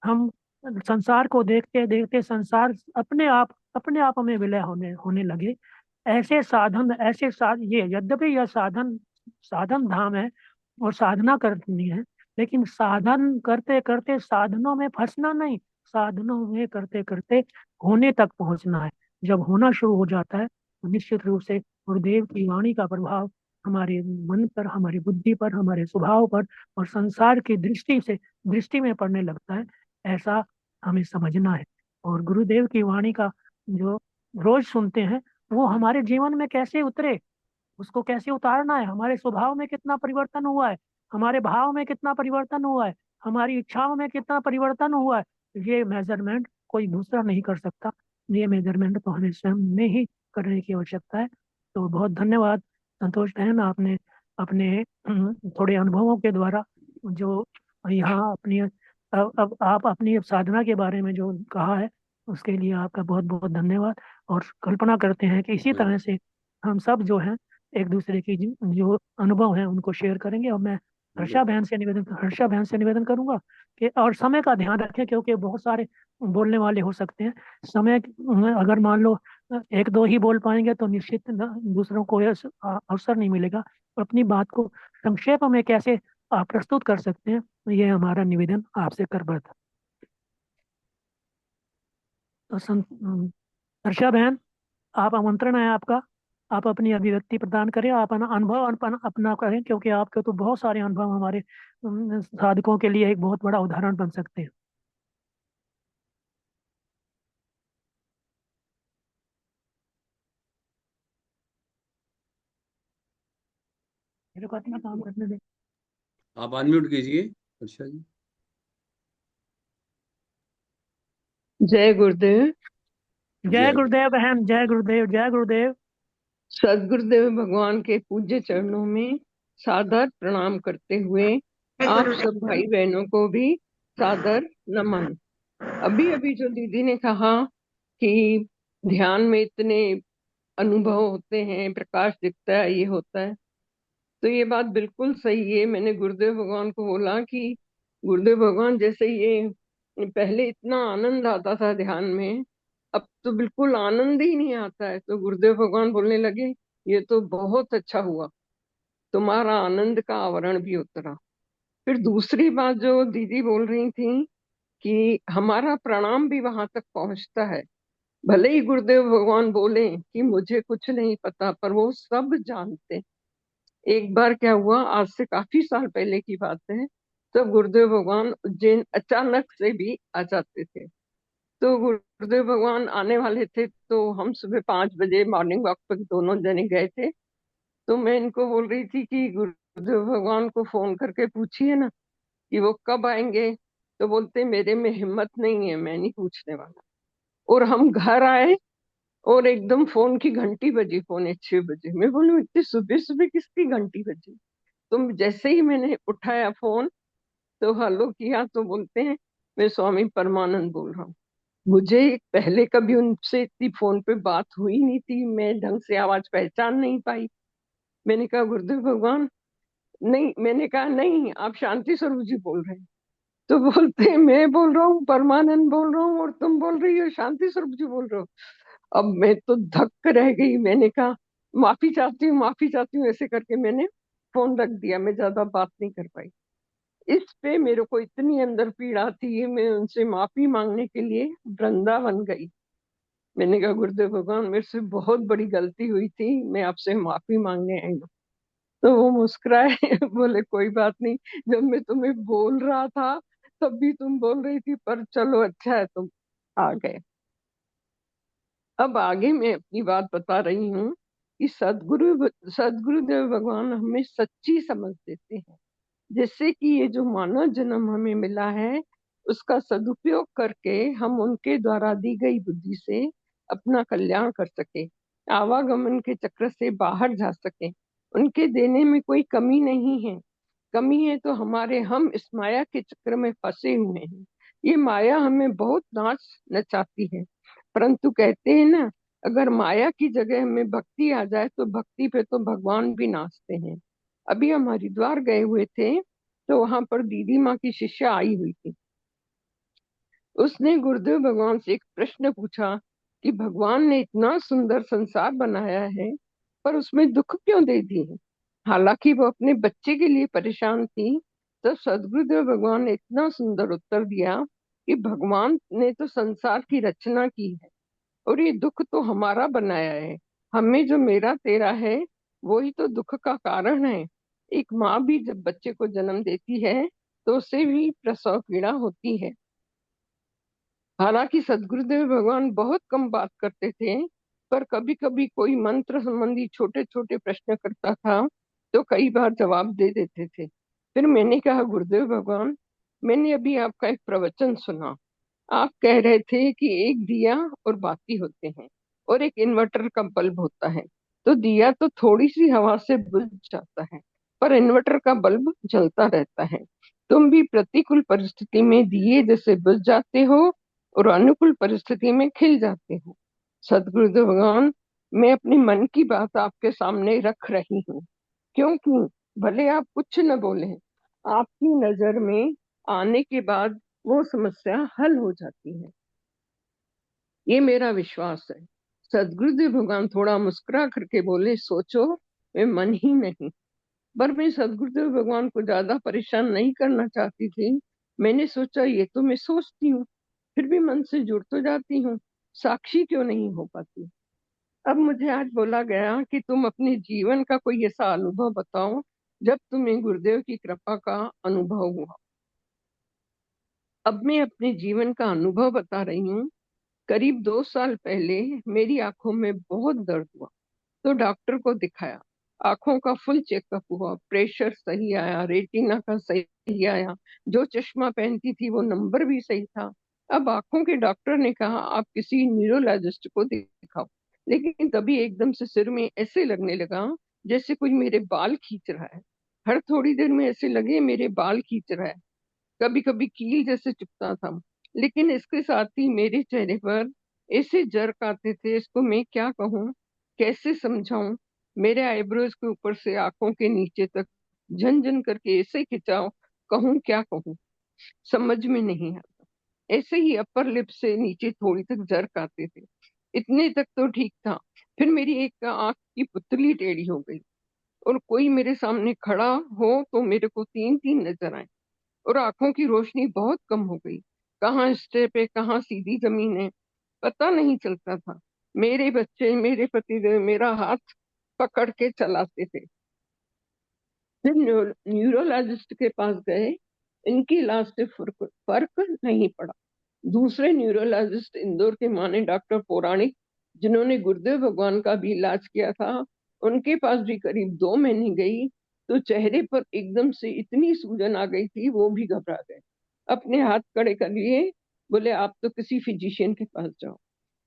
हम संसार को देखते देखते संसार अपने आप हमें विलय होने होने लगे। ये यद्यपि यह साधन साधन धाम है और साधना करनी है, लेकिन साधन करते करते साधनों में फंसना नहीं, साधनों में करते करते होने तक पहुंचना है। जब होना शुरू हो जाता है तो निश्चित रूप से गुरुदेव की वाणी का प्रभाव हमारे मन पर, हमारी बुद्धि पर, हमारे स्वभाव पर और संसार की दृष्टि में पड़ने लगता है। ऐसा हमें समझना है। और गुरुदेव की वाणी का जो रोज सुनते हैं, वो हमारे जीवन में कैसे उतरे, उसको कैसे उतारना है, हमारे स्वभाव में कितना परिवर्तन हुआ है, हमारे भाव में कितना परिवर्तन हुआ है, हमारी इच्छाओं में कितना परिवर्तन हुआ है, ये मेजरमेंट कोई दूसरा नहीं कर सकता। ये मेजरमेंट तो हमें स्वयं में ही करने की आवश्यकता है। तो बहुत धन्यवाद संतोष बहन, आपने अपने थोड़े अनुभवों के द्वारा जो यहाँ अपनी अब आप अपनी साधना के बारे में जो कहा है, उसके लिए आपका बहुत बहुत धन्यवाद। और कल्पना करते हैं कि इसी तरह से हम सब जो हैं एक दूसरे की जो अनुभव है उनको शेयर करेंगे। और मैं हर्षा बहन से निवेदन करूंगा कि और समय का ध्यान रखें, क्योंकि बहुत सारे बोलने वाले हो सकते हैं। समय अगर मान लो एक दो ही बोल पाएंगे तो निश्चित दूसरों को अवसर नहीं मिलेगा। अपनी बात को संक्षेप में कैसे आप प्रस्तुत कर सकते हैं, ये हमारा निवेदन आपसे कर बढ़ता। तो हर्षा बहन, आप आमंत्रण है आपका। आप अपनी अभिव्यक्ति प्रदान करें, आप अनुभव अपना करें, क्योंकि आपके तो बहुत सारे अनुभव हमारे साधकों के लिए एक बहुत बड़ा उदाहरण बन सकते हैं। मेरे को अपना काम करने दे। आप अनम्यूट कीजिए हर्षा जी। जय गुरुदेव। जय गुरुदेव बहन, जय गुरुदेव, जय गुरुदेव। सदगुरुदेव भगवान के पूज्य चरणों में सादर प्रणाम करते हुए आप सब भाई बहनों को भी सादर नमन। अभी अभी जो दीदी ने कहा कि ध्यान में इतने अनुभव होते हैं, प्रकाश दिखता है, ये होता है, तो ये बात बिल्कुल सही है। मैंने गुरुदेव भगवान को बोला कि गुरुदेव भगवान, जैसे ये पहले इतना आनंद आता था ध्यान में, अब तो बिल्कुल आनंद ही नहीं आता है। तो गुरुदेव भगवान बोलने लगे, ये तो बहुत अच्छा हुआ, तुम्हारा आनंद का आवरण भी उतरा। फिर दूसरी बात जो दीदी बोल रही थी कि हमारा प्रणाम भी वहां तक पहुंचता है। भले ही गुरुदेव भगवान बोले कि मुझे कुछ नहीं पता, पर वो सब जानते। एक बार क्या हुआ, आज से काफी साल पहले की बात है, तब गुरुदेव भगवान उज्जैन अचानक से भी आ जाते थे। तो गुरुदेव भगवान आने वाले थे, तो हम सुबह 5 बजे मॉर्निंग वॉक पर दोनों जने गए थे। तो मैं इनको बोल रही थी कि गुरुदेव भगवान को फोन करके पूछिए ना कि वो कब आएंगे। तो बोलते मेरे में हिम्मत नहीं है, मैं नहीं पूछने वाला। और हम घर आए और एकदम फोन की घंटी बजी, 5:45 मैं बोलूं इतनी सुबह सुबह किसकी घंटी बजी। तो जैसे ही मैंने उठाया फोन, तो हेलो किया, तो बोलते हैं मैं स्वामी परमानंद बोल रहा हूँ। मुझे पहले कभी उनसे इतनी फोन पे बात हुई नहीं थी, मैं ढंग से आवाज पहचान नहीं पाई। मैंने कहा गुरुदेव भगवान, नहीं, मैंने कहा नहीं, आप शांति स्वरूप जी बोल रहे हैं। तो बोलते हैं मैं बोल रहा हूँ, परमानंद बोल रहा हूँ, और तुम बोल रही हो शांति स्वरूप जी बोल रहे हो। अब मैं तो धक्क रह गई। मैंने कहा माफी चाहती हूँ, माफी चाहती हूँ, ऐसे करके मैंने फोन रख दिया। मैं ज्यादा बात नहीं कर पाई। इस पे मेरे को इतनी अंदर पीड़ा थी, मैं उनसे माफी मांगने के लिए वृंदावन गई। मैंने कहा गुरुदेव भगवान, मेरे से बहुत बड़ी गलती हुई थी, मैं आपसे माफी मांगने आई हूँ। तो वो मुस्कुराए बोले कोई बात नहीं, जब मैं तुम्हें बोल रहा था तब भी तुम बोल रही थी, पर चलो अच्छा है तुम आ गए। अब आगे मैं अपनी बात बता रही हूँ कि सदगुरुदेव भगवान हमें सच्ची समझ देते हैं, जिससे कि ये जो मानव जन्म हमें मिला है उसका सदुपयोग करके हम उनके द्वारा दी गई बुद्धि से अपना कल्याण कर सके, आवागमन के चक्र से बाहर जा सके। उनके देने में कोई कमी नहीं है। कमी है तो हमारे, हम इस माया के चक्र में फंसे हुए हैं। ये माया हमें बहुत नाच नचाती है, परंतु कहते हैं ना, अगर माया की जगह हमें भक्ति आ जाए तो भक्ति पे तो भगवान भी नाचते हैं। अभी हम हरिद्वार गए हुए थे, तो वहां पर दीदी माँ की शिष्या आई हुई थी। उसने गुरुदेव भगवान से एक प्रश्न पूछा कि भगवान ने इतना सुंदर संसार बनाया है, पर उसमें दुख क्यों दे दिए। हालांकि वो अपने बच्चे के लिए परेशान थी। तब सदगुरुदेव भगवान ने इतना सुंदर उत्तर दिया कि भगवान ने तो संसार की रचना की है, और ये दुख तो हमारा बनाया है। हमें जो मेरा तेरा है वही तो दुख का कारण है। एक माँ भी जब बच्चे को जन्म देती है तो उसे भी प्रसव पीड़ा होती है। हालांकि सदगुरुदेव भगवान बहुत कम बात करते थे, पर कभी कभी कोई मंत्र संबंधी छोटे छोटे प्रश्न करता था तो कई बार जवाब दे देते थे। फिर मैंने कहा गुरुदेव भगवान, मैंने अभी आपका एक प्रवचन सुना। आप कह रहे थे कि एक दिया और बाती होते हैं और एक इन्वर्टर का बल्ब होता है। तो दिया तो थोड़ी सी हवा से बुझ जाता है, पर इन्वर्टर का बल्ब जलता रहता है। तुम भी प्रतिकूल परिस्थिति में दिए जैसे बुझ जाते हो और अनुकूल परिस्थिति में खिल जाते हो। सदगुरुदेव भगवान, मैं अपने मन की बात आपके सामने रख रही हूँ, क्योंकि भले आप कुछ न बोले, आपकी नजर में आने के बाद वो समस्या हल हो जाती है। ये मेरा विश्वास है। सदगुरुदेव भगवान थोड़ा मुस्कुरा करके बोले, सोचो, मैं मन ही नहीं। पर मैं सदगुरुदेव भगवान को ज्यादा परेशान नहीं करना चाहती थी। मैंने सोचा ये तो मैं सोचती हूँ, फिर भी मन से जुड़ तो जाती हूँ, साक्षी क्यों नहीं हो पाती। अब मुझे आज बोला गया कि तुम अपने जीवन का कोई ऐसा अनुभव बताओ जब तुम्हें गुरुदेव की कृपा का अनुभव हुआ। अब मैं अपने जीवन का अनुभव बता रही हूँ। करीब 2 साल पहले मेरी आंखों में बहुत दर्द हुआ, तो डॉक्टर को दिखाया। आंखों का फुल चेकअप हुआ, प्रेशर सही आया, रेटिना का सही आया, जो चश्मा पहनती थी वो नंबर भी सही था। अब आंखों के डॉक्टर ने कहा आप किसी न्यूरोलॉजिस्ट को दिखाओ। लेकिन तभी एकदम से सिर में ऐसे लगने लगा जैसे कोई मेरे बाल खींच रहा है। हर थोड़ी देर में ऐसे लगे मेरे बाल खींच रहा है। कभी कभी कील जैसे चुभता था। लेकिन इसके साथ ही मेरे चेहरे पर ऐसे जर्क आते थे, इसको मैं क्या कहूँ, कैसे समझाऊं। मेरे आईब्रोज के ऊपर से आंखों के नीचे तक झन झन करके ऐसे खिंचाव, कहूँ क्या कहूँ, समझ में नहीं आता। ऐसे ही अपर लिप से नीचे थोड़ी तक जर्क आते थे। इतने तक तो ठीक था। फिर मेरी एक आंख की पुतली टेढ़ी हो गई, और कोई मेरे सामने खड़ा हो तो मेरे को तीन तीन नजर आए, और आंखों की रोशनी बहुत कम हो गई। कहाँ स्टेप है, कहाँ सीधी जमीन है, पता नहीं चलता था। मेरे बच्चे, मेरे पतिदेव मेरा हाथ पकड़ के चलाते थे। फिर न्यूरोलॉजिस्ट के पास गए, इनके इलाज से फर्क नहीं पड़ा। दूसरे न्यूरोलॉजिस्ट इंदौर के माने डॉक्टर पौराणिक, जिन्होंने गुरुदेव भगवान का भी इलाज किया था, उनके पास भी करीब 2 महीने गई तो चेहरे पर एकदम से इतनी सूजन आ गई थी, वो भी घबरा गए। अपने हाथ कड़े कर लिए, बोले आप तो किसी फिजिशियन के पास जाओ।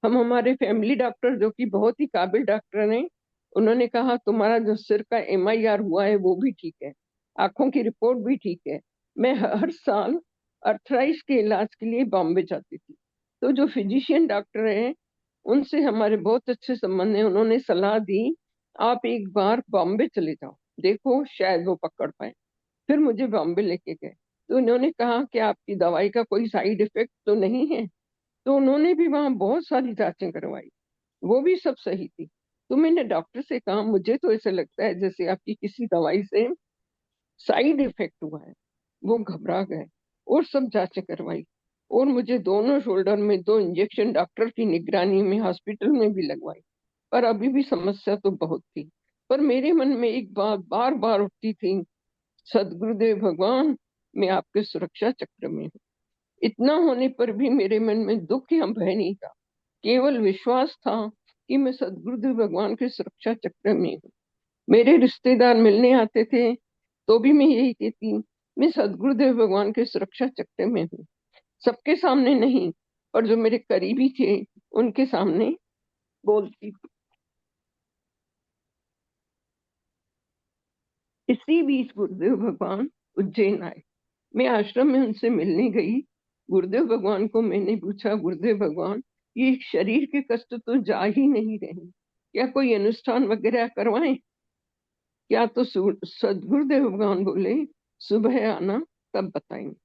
हम हमारे फैमिली डॉक्टर, जो कि बहुत ही काबिल डॉक्टर हैं, उन्होंने कहा तुम्हारा जो सिर का MIR हुआ है वो भी ठीक है, आंखों की रिपोर्ट भी ठीक है। मैं हर साल अर्थराइटिस के इलाज के लिए बॉम्बे जाती थी। तो जो फिजिशियन डॉक्टर हैं उनसे हमारे बहुत अच्छे संबंध हैं। उन्होंने सलाह दी आप एक बार बॉम्बे चले जाओ, देखो शायद वो पकड़ पाए। फिर मुझे बॉम्बे लेके गए तो उन्होंने कहा कि आपकी दवाई का कोई साइड इफेक्ट तो नहीं है। तो उन्होंने भी वहां बहुत सारी जांचें करवाई, वो भी सब सही थी। तो मैंने डॉक्टर से कहा मुझे तो ऐसा लगता है जैसे आपकी किसी दवाई से साइड इफेक्ट हुआ है। वो घबरा गए और सब जांचें करवाई और मुझे दोनों शोल्डर में 2 इंजेक्शन डॉक्टर की निगरानी में हॉस्पिटल में भी लगवाई। पर अभी भी समस्या तो बहुत थी। पर मेरे मन में एक बात बार बार उठती थी, सदगुरुदेव भगवान, मैं आपके सुरक्षा चक्र में हूँ। इतना होने पर भी मेरे मन में दुख या भय नहीं था, केवल विश्वास था कि मैं सदगुरुदेव भगवान के सुरक्षा चक्र में हूँ। मेरे रिश्तेदार मिलने आते थे तो भी मैं यही कहती, मैं सदगुरुदेव भगवान के सुरक्षा चक्र में हूँ। सबके सामने नहीं, पर जो मेरे करीबी थे उनके सामने बोलती थी। इसी बीच गुरुदेव भगवान उज्जैन आए। मैं आश्रम में उनसे मिलने गई। गुरुदेव भगवान को मैंने पूछा, गुरुदेव भगवान, ये शरीर के कष्ट तो जा ही नहीं रहे, क्या कोई अनुष्ठान वगैरह करवाएं क्या? तो सदगुरुदेव भगवान बोले सुबह आना तब बताएंगे।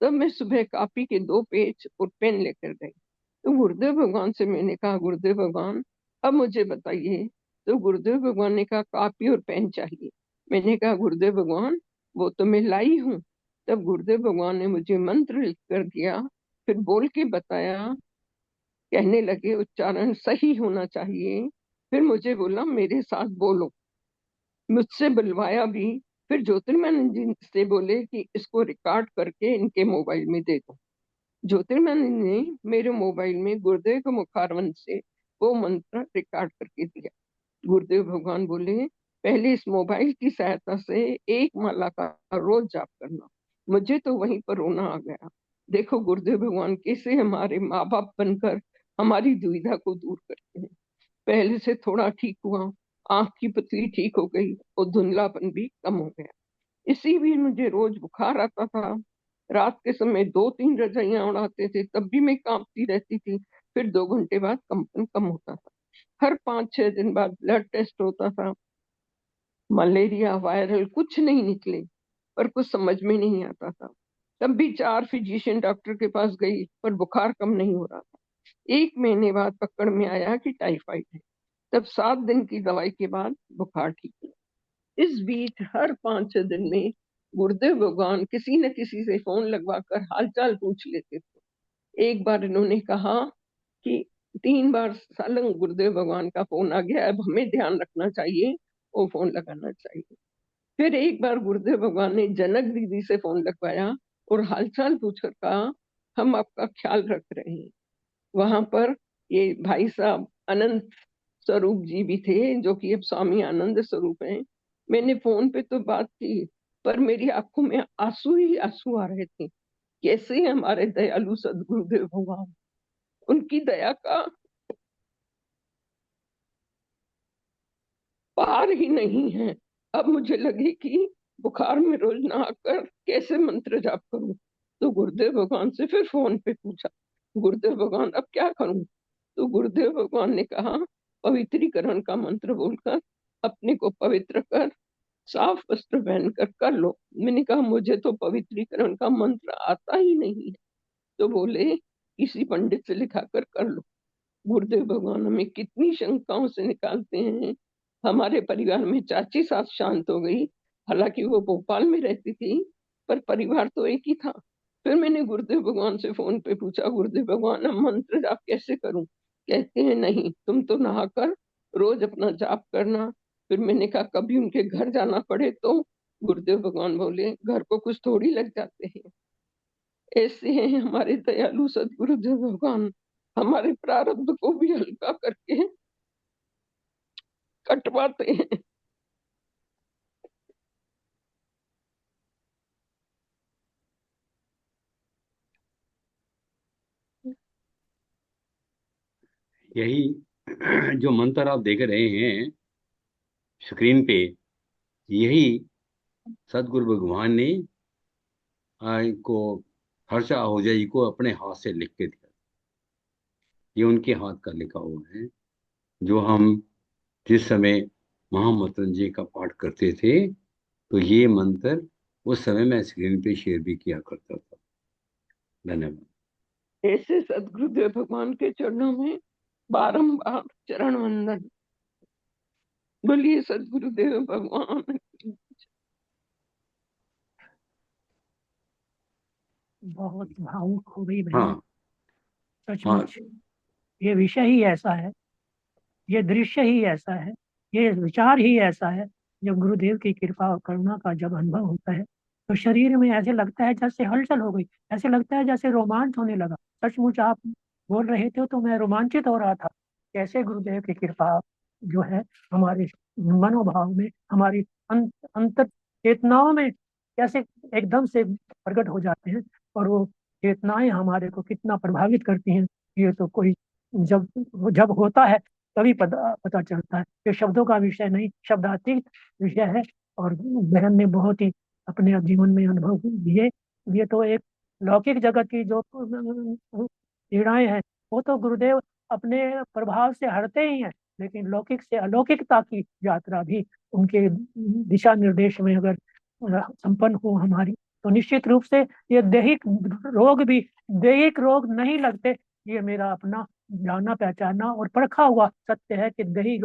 तब मैं सुबह कॉपी के 2 पेज और पेन लेकर गई। तो गुरुदेव भगवान से मैंने कहा, गुरुदेव भगवान अब मुझे बताइए। तो गुरुदेव भगवान ने कहा कॉपी और पेन चाहिए। मैंने कहा गुरुदेव भगवान वो तो मैं लाई हूँ। तब गुरुदेव भगवान ने मुझे मंत्र लिख कर दिया, फिर बोल के बताया, कहने लगे उच्चारण सही होना चाहिए। फिर मुझे बोला मेरे साथ बोलो, मुझसे बुलवाया भी। फिर ज्योतिर्मय जी से बोले कि इसको रिकॉर्ड करके इनके मोबाइल में दे दो। ज्योतिर्मय ने मेरे मोबाइल में गुरुदेव के मुखारविंद से वो मंत्र रिकॉर्ड करके दिया। गुरुदेव भगवान बोले पहले इस मोबाइल की सहायता से 1 माला का रोज जाप करना। मुझे तो वहीं पर रोना आ गया। देखो गुरुदेव भगवान कैसे हमारे माँ बाप बनकर हमारी दुविधा को दूर करते हैं। पहले से थोड़ा ठीक हुआ, आंख की पतली ठीक हो गई और धुंधलापन भी कम हो गया। इसी भी मुझे रोज बुखार आता था। रात के समय 2-3 रजाइयां उड़ाते थे तब भी मैं कांपती रहती थी। फिर 2 घंटे बाद कंपन कम होता था। हर 5-6 दिन बाद ब्लड टेस्ट होता था। मलेरिया वायरल कुछ नहीं निकले, पर कुछ समझ में नहीं आता था। तब भी 4 फिजिशियन डॉक्टर के पास गई पर बुखार कम नहीं हो रहा था। 1 महीने बाद पकड़ में आया कि टाइफाइड है। तब 7 दिन की दवाई के बाद बुखार ठीक हुआ। इस बीच हर 5-6 दिन में गुरुदेव भगवान किसी न किसी से फोन लगवाकर हालचाल पूछ लेते थे। एक बार इन्होंने कहा कि 3 बार सालंग गुरुदेव भगवान का फोन आ गया, अब हमें ध्यान रखना चाहिए, वो फोन लगाना चाहिए। फिर एक बार गुरुदेव भगवान ने जनक दीदी से फोन लगवाया और हालचाल पूछकर कहा हम आपका ख्याल रख रहे हैं। वहां पर ये भाई साहब अनंत स्वरूप जी भी थे, जो कि अब स्वामी आनंद स्वरूप हैं। मैंने फोन पे तो बात की, पर मेरी आंखों में आंसू ही आंसू आ रहे थे। कैसे हमारे दयालु सदगुरुदेव भगवान, उनकी दया का पार ही नहीं है। अब मुझे लगे कि बुखार में रोज नहाकर कैसे मंत्र जाप करूं। तो गुरुदेव भगवान से फिर फोन पे पूछा, गुरुदेव भगवान अब क्या करूं? तो गुरुदेव भगवान ने कहा पवित्रीकरण का मंत्र बोलकर अपने को पवित्र कर साफ वस्त्र पहनकर कर लो। मैंने कहा मुझे तो पवित्रीकरण का मंत्र आता ही नहीं है। तो बोले किसी पंडित से लिखा कर लो। गुरुदेव भगवान हमें कितनी शंकाओं से निकालते हैं। हमारे परिवार में चाची सास शांत हो गई, हालांकि वो भोपाल में रहती थी, पर परिवार तो एक ही था। फिर मैंने गुरुदेव भगवान से फोन पे पूछा, गुरुदेव भगवान हम मंत्र जाप कैसे करूं? कहते हैं नहीं, तुम तो नहाकर रोज अपना जाप करना। फिर मैंने कहा कभी उनके घर जाना पड़े तो गुरुदेव भगवान बोले घर को कुछ थोड़ी लग जाते हैं। ऐसे हैं हमारे दयालु सदगुरुदेव भगवान, हमारे प्रारब्ध को भी हल्का करके कटवाते हैं। यही जो मंत्र आप देख रहे हैं स्क्रीन पे, यही सदगुरु भगवान ने को हर्षा आहूजा जी को अपने हाथ से लिख के दिया। ये उनके हाथ का लिखा हुआ है, जो हम जिस समय महामृत्युंजय का पाठ करते थे, तो ये मंत्र उस समय मैं स्क्रीन पे शेयर भी किया करता था। धन्यवाद। ऐसे सदगुरुदेव भगवान के चरणों में बारंबार चरण वंदन। बोलिए सदगुरुदेव भगवान की। बहुत भावुक हो गई बहन, हाँ हाँ, सचमुच ये विषय ही ऐसा है, ये दृश्य ही ऐसा है, ये विचार ही ऐसा है। जब गुरुदेव की कृपा और करुणा का जब अनुभव होता है तो शरीर में ऐसे लगता है जैसे हलचल हो गई, ऐसे लगता है जैसे रोमांच होने लगा। सचमुच आप बोल रहे थे तो मैं रोमांचित हो रहा था। कैसे गुरुदेव की कृपा जो है हमारे मनोभाव में, हमारी अंतर चेतनाओं में कैसे एकदम से प्रकट हो जाते हैं, और वो चेतनाएं हमारे को कितना प्रभावित करती हैं, ये तो कोई जब जब होता है तभी पता चलता है। ये शब्दों का विषय नहीं, शब्दातीत विषय है। और बहन ने बहुत ही अपने जीवन में अनुभव दिए। ये तो एक लौकिक जगत की जो पीड़ाएं हैं वो तो गुरुदेव अपने प्रभाव से हटते ही हैं, लेकिन लौकिक से अलौकिकता की यात्रा भी उनके दिशा निर्देश में अगर संपन्न हो हमारी, तो निश्चित रूप से ये दैहिक रोग नहीं लगते। ये मेरा अपना जाना पहचाना और परखा हुआ सत्य है कि दैहिक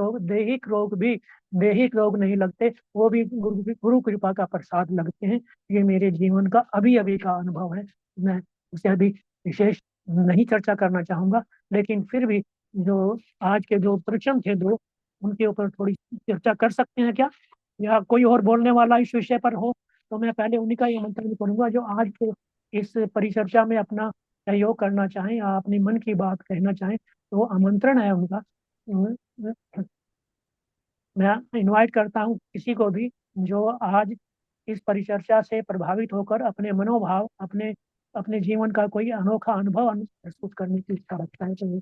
रोग नहीं लगते, वो भी गुरु कृपा का प्रसाद लगते हैं। ये मेरे जीवन का अभी अभी का अनुभव है। मैं उसे अभी विशेष नहीं चर्चा करना चाहूंगा, लेकिन फिर भी जो आज के जो प्रश्न थे दो, उनके ऊपर थोड़ी चर्चा कर सकते हैं क्या, या कोई और बोलने वाला इस विषय पर हो तो मैं पहले उन्हीं का ये मंतव्य करूंगा जो आज के इस परिचर्चा में अपना सहयोग करना चाहें या अपने मन की बात कहना चाहें, तो आमंत्रण है उनका। मैं इनवाइट करता हूँ किसी को भी जो आज इस परिचर्चा से प्रभावित होकर अपने मनोभाव, अपने अपने जीवन का कोई अनोखा अनुभव प्रस्तुत करने की इच्छा रखता है, तो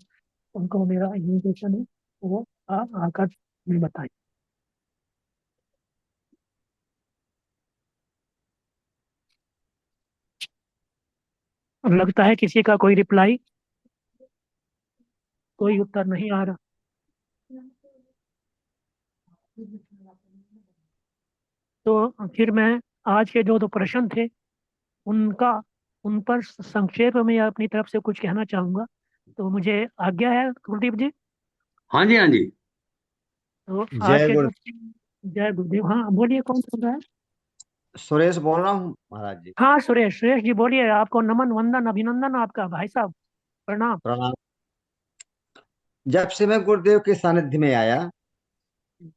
उनको मेरा इन्विटेशन है, वो आकर मैं बताएं। अब लगता है किसी का कोई रिप्लाई, कोई उत्तर नहीं आ रहा। तो फिर मैं आज के जो दो प्रश्न थे उनका उन पर संक्षेप में अपनी तरफ से कुछ कहना चाहूंगा, तो मुझे आज्ञा है कुलदीप जी। हाँ जी, हाँ जी। तो आज जय के गुरु। जो जय गुरुदेव, हाँ बोलिए, कौन सुन रहा है? सुरेश बोल रहा हूँ महाराज जी। हाँ सुरेश, सुरेश जी बोलिए, आपको नमन वंदन अभिनंदन आपका भाई साहब, प्रणाम। प्रणाम। जब से मैं गुरुदेव के सानिध्य में आया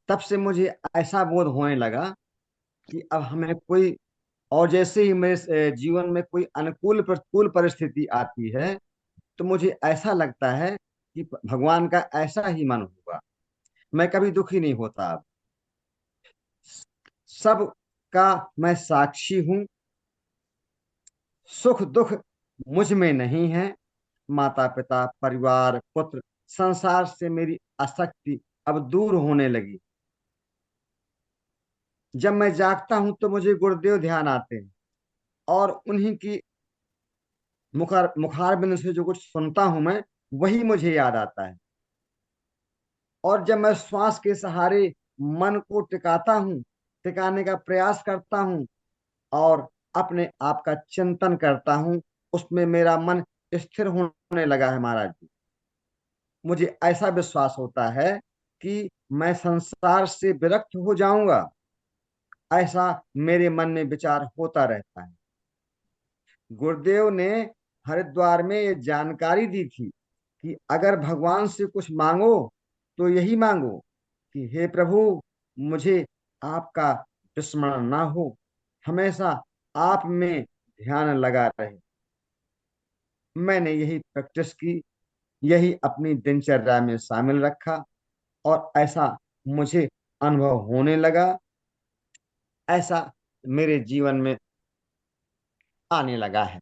तब से मुझे ऐसा बोध होने लगा कि अब हमें कोई, और जैसे ही मेरे जीवन में कोई अनुकूल प्रतिकूल परिस्थिति आती है तो मुझे ऐसा लगता है कि भगवान का ऐसा ही मन होगा। मैं कभी दुखी नहीं होता। अब सब का मैं साक्षी हूँ। सुख दुख मुझ में नहीं है। माता पिता, परिवार, पुत्र, संसार से मेरी आसक्ति अब दूर होने लगी। जब मैं जागता हूं तो मुझे गुरुदेव ध्यान आते हैं और उन्हीं की मुखारबिंद से जो कुछ सुनता हूं मैं, वही मुझे याद आता है। और जब मैं श्वास के सहारे मन को टिकाता हूँ, टिकाने का प्रयास करता हूँ और अपने आप का चिंतन करता हूँ, उसमें मेरा मन स्थिर होने लगा है महाराज जी। मुझे ऐसा विश्वास होता है कि मैं संसार से विरक्त हो जाऊंगा, ऐसा मेरे मन में विचार होता रहता है। गुरुदेव ने हरिद्वार में ये जानकारी दी थी कि अगर भगवान से कुछ मांगो तो यही मांगो कि हे प्रभु, मुझे आपका विस्मरण ना हो, हमेशा आप में ध्यान लगा रहे। मैंने यही प्रैक्टिस की, यही अपनी दिनचर्या में शामिल रखा और ऐसा मुझे अनुभव होने लगा, ऐसा मेरे जीवन में आने लगा है।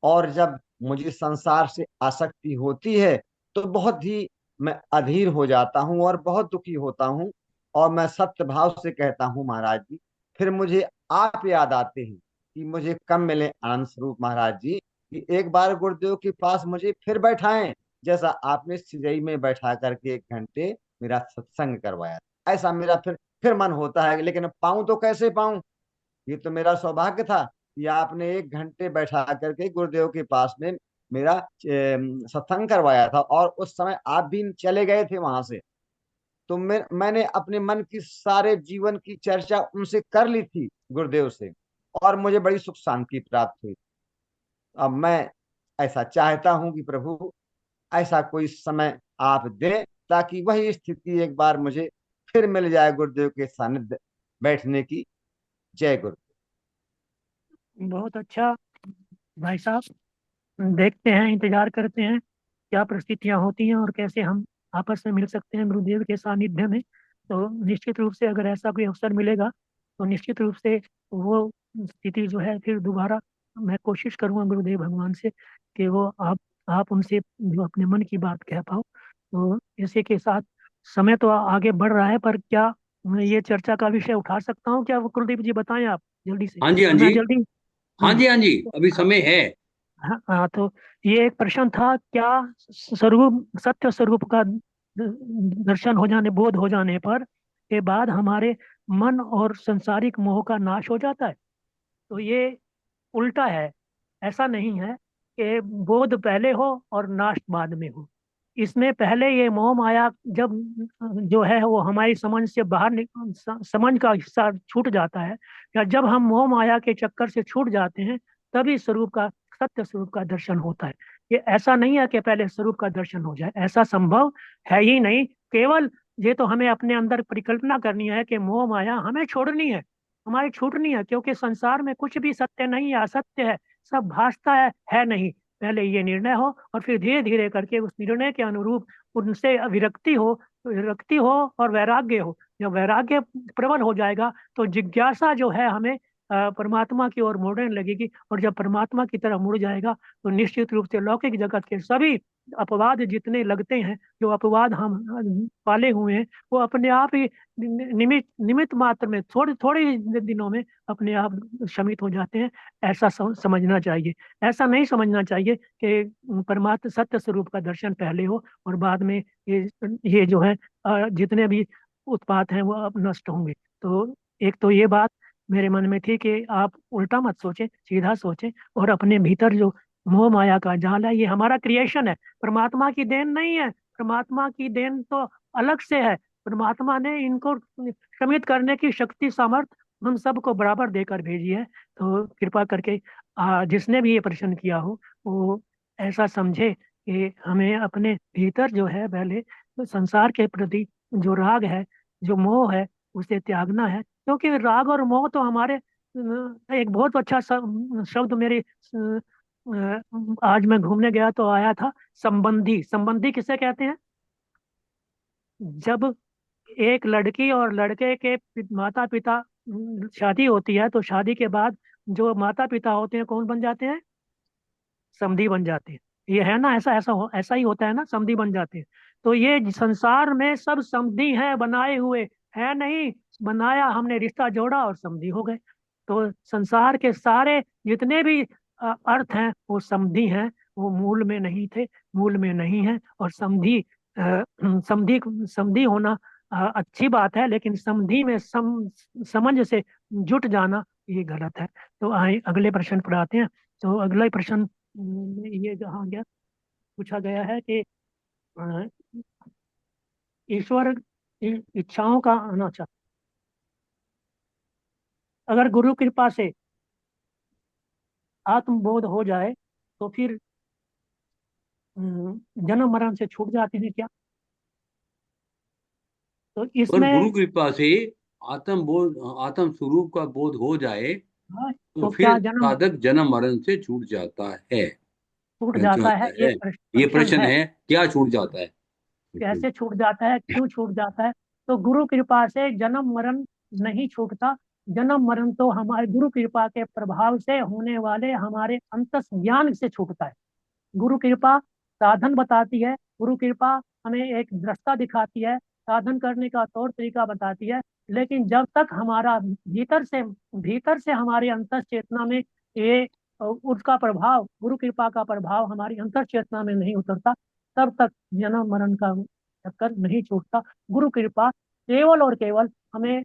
और जब मुझे संसार से आसक्ति होती है तो बहुत ही मैं अधीर हो जाता हूँ और बहुत दुखी होता हूँ। और मैं सत्य भाव से कहता हूँ महाराज जी, फिर मुझे आप याद आते हैं कि मुझे कब मिले आनंद स्वरूप महाराज जी, कि एक बार गुरुदेव के पास मुझे फिर बैठाएं, जैसा आपने सिजई में बैठा करके 1 घंटे मेरा सत्संग करवाया। ऐसा मेरा फिर मन होता है, लेकिन पाऊं तो कैसे पाऊं। ये तो मेरा सौभाग्य था कि आपने 1 घंटे बैठा करके गुरुदेव के पास में मेरा सत्संग करवाया था, और उस समय आप भी चले गए थे वहां से। तो मैंने अपने मन की सारे जीवन की चर्चा उनसे कर ली थी, गुरुदेव से, और मुझे बड़ी सुख शांति प्राप्त हुई। अब मैं ऐसा चाहता हूं कि प्रभु ऐसा कोई समय आप दें, ताकि वही स्थिति एक बार मुझे फिर मिल जाए गुरुदेव के सानिध्य बैठने की। जय गुरु। बहुत अच्छा भाई साहब, देखते हैं, इंतजार करते हैं क्या परिस्थितियां होती हैं और कैसे हम आपस में मिल सकते हैं गुरुदेव के सानिध्य में। तो निश्चित रूप से अगर ऐसा कोई अवसर मिलेगा तो निश्चित रूप से वो स्थिति जो है फिर दोबारा मैं कोशिश करूंगा गुरुदेव भगवान से कि वो आप उनसे जो अपने मन की बात कह पाओ। तो इसी के साथ समय तो आगे बढ़ रहा है, पर क्या मैं ये चर्चा का विषय उठा सकता हूँ क्या? वो कुलदीप जी बताएं आप जल्दी से, हाँ जी, हाँ तो मैं जी। जल्दी। हाँ जी, हाँ जी, तो अभी समय है। हाँ हाँ, तो ये एक प्रश्न था, क्या स्वरूप सत्य स्वरूप का दर्शन हो जाने, बोध हो जाने पर के बाद हमारे मन और संसारिक मोह का नाश हो जाता है? तो ये उल्टा है, ऐसा नहीं है कि बोध पहले हो और नाश बाद में हो। इसमें पहले ये मोह माया जब जो है वो हमारी समझ से बाहर समझ का हिस्सा छूट जाता है, या जब हम मोह माया के चक्कर से छूट जाते हैं, तभी स्वरूप का, सत्य स्वरूप का दर्शन होता है। ये ऐसा नहीं है कि पहले स्वरूप का दर्शन हो जाए, ऐसा संभव है ही नहीं। केवल ये तो हमें अपने अंदर परिकल्पना करनी है कि मोह माया हमें छोड़नी है, हमारी छूटनी है, क्योंकि संसार में कुछ भी सत्य नहीं है, असत्य है, सब भासता है नहीं। पहले ये निर्णय हो और फिर धीरे धीरे करके उस निर्णय के अनुरूप उनसे विरक्ति हो और वैराग्य हो। जब वैराग्य प्रबल हो जाएगा तो जिज्ञासा जो है हमें परमात्मा की ओर मोड़ने लगेगी, और जब परमात्मा की तरफ मुड़ जाएगा तो निश्चित रूप से लौकिक जगत के सभी अपवाद जितने लगते हैं, जो अपवाद हम पाले हुए हैं, वो अपने आप ही निमित्त निमित्त मात्र में थोड़े थोड़े ही दिनों में अपने आप शमित हो जाते हैं। ऐसा समझना चाहिए। ऐसा नहीं समझना चाहिए कि परमात्मा सत्य स्वरूप का दर्शन पहले हो और बाद में ये जो है जितने भी उत्पात हैं वो अब नष्ट होंगे। तो एक तो ये बात मेरे मन में थी कि आप उल्टा मत सोचें, सीधा सोचें, और अपने भीतर जो मोह माया का जाल है ये हमारा क्रिएशन है, परमात्मा की देन नहीं है। परमात्मा की देन तो अलग से है। परमात्मा ने इनको शमित करने की शक्ति सामर्थ हम सबको बराबर देकर भेजी है। तो कृपा करके जिसने भी ये प्रश्न किया हो वो ऐसा समझे कि हमें अपने भीतर जो है पहले तो संसार के प्रति जो राग है, जो मोह है, उसे त्यागना है। क्योंकि राग और मोह तो हमारे एक बहुत अच्छा शब्द मेरे आज मैं घूमने गया तो आया था, संबंधी। संबंधी किसे कहते हैं? जब एक लड़की और लड़के के माता पिता शादी होती है तो शादी के बाद जो माता पिता होते हैं कौन बन जाते हैं? समधी बन जाते हैं। ये है ना, ऐसा ही होता है ना, समधी बन जाते हैं। तो ये संसार में सब समधी हैं बनाए हुए, है नहीं, बनाया हमने, रिश्ता जोड़ा और समधी हो गए। तो संसार के सारे जितने भी अर्थ हैं वो समधी हैं, वो मूल में नहीं थे, मूल में नहीं है। और समधी समधी समधी होना अच्छी बात है, लेकिन समधी में समझ से जुट जाना ये गलत है। तो आइए अगले प्रश्न पर आते हैं। तो अगला प्रश्न ये कहा गया, पूछा गया है कि अ, ईश्वर इच्छाओं का अनाचार, अगर गुरु कृपा से आत्मबोध हो जाए तो फिर जन्म मरण से छूट जाते हैं क्या? तो और इसमें गुरु कृपा से आत्म स्वरूप का बोध हो जाए हाँ, तो तो फिर क्या जन्म साधक जन्म मरण से छूट जाता है। छूट क्यों जाता जाता है, ये है? ये प्रश्न प्रश्न है। है, क्या छूट जाता है? कैसे छूट जाता है, क्यों छूट जाता है? तो गुरु कृपा से जन्म मरण नहीं छूटता। जन्म मरण तो हमारे गुरु कृपा के प्रभाव से होने वाले हमारे अंतस ज्ञान से छूटता है। गुरु कृपा साधन बताती है, गुरु कृपा हमें एक दृष्टा दिखाती है, साधन करने का तौर तरीका बताती है। लेकिन जब तक हमारा भीतर से हमारे अंतर चेतना में ये उसका प्रभाव, गुरु कृपा का प्रभाव हमारी अंतर चेतना में नहीं उतरता, तब तक जन्म मरण का चक्कर नहीं छूटता। गुरु कृपा केवल और केवल हमें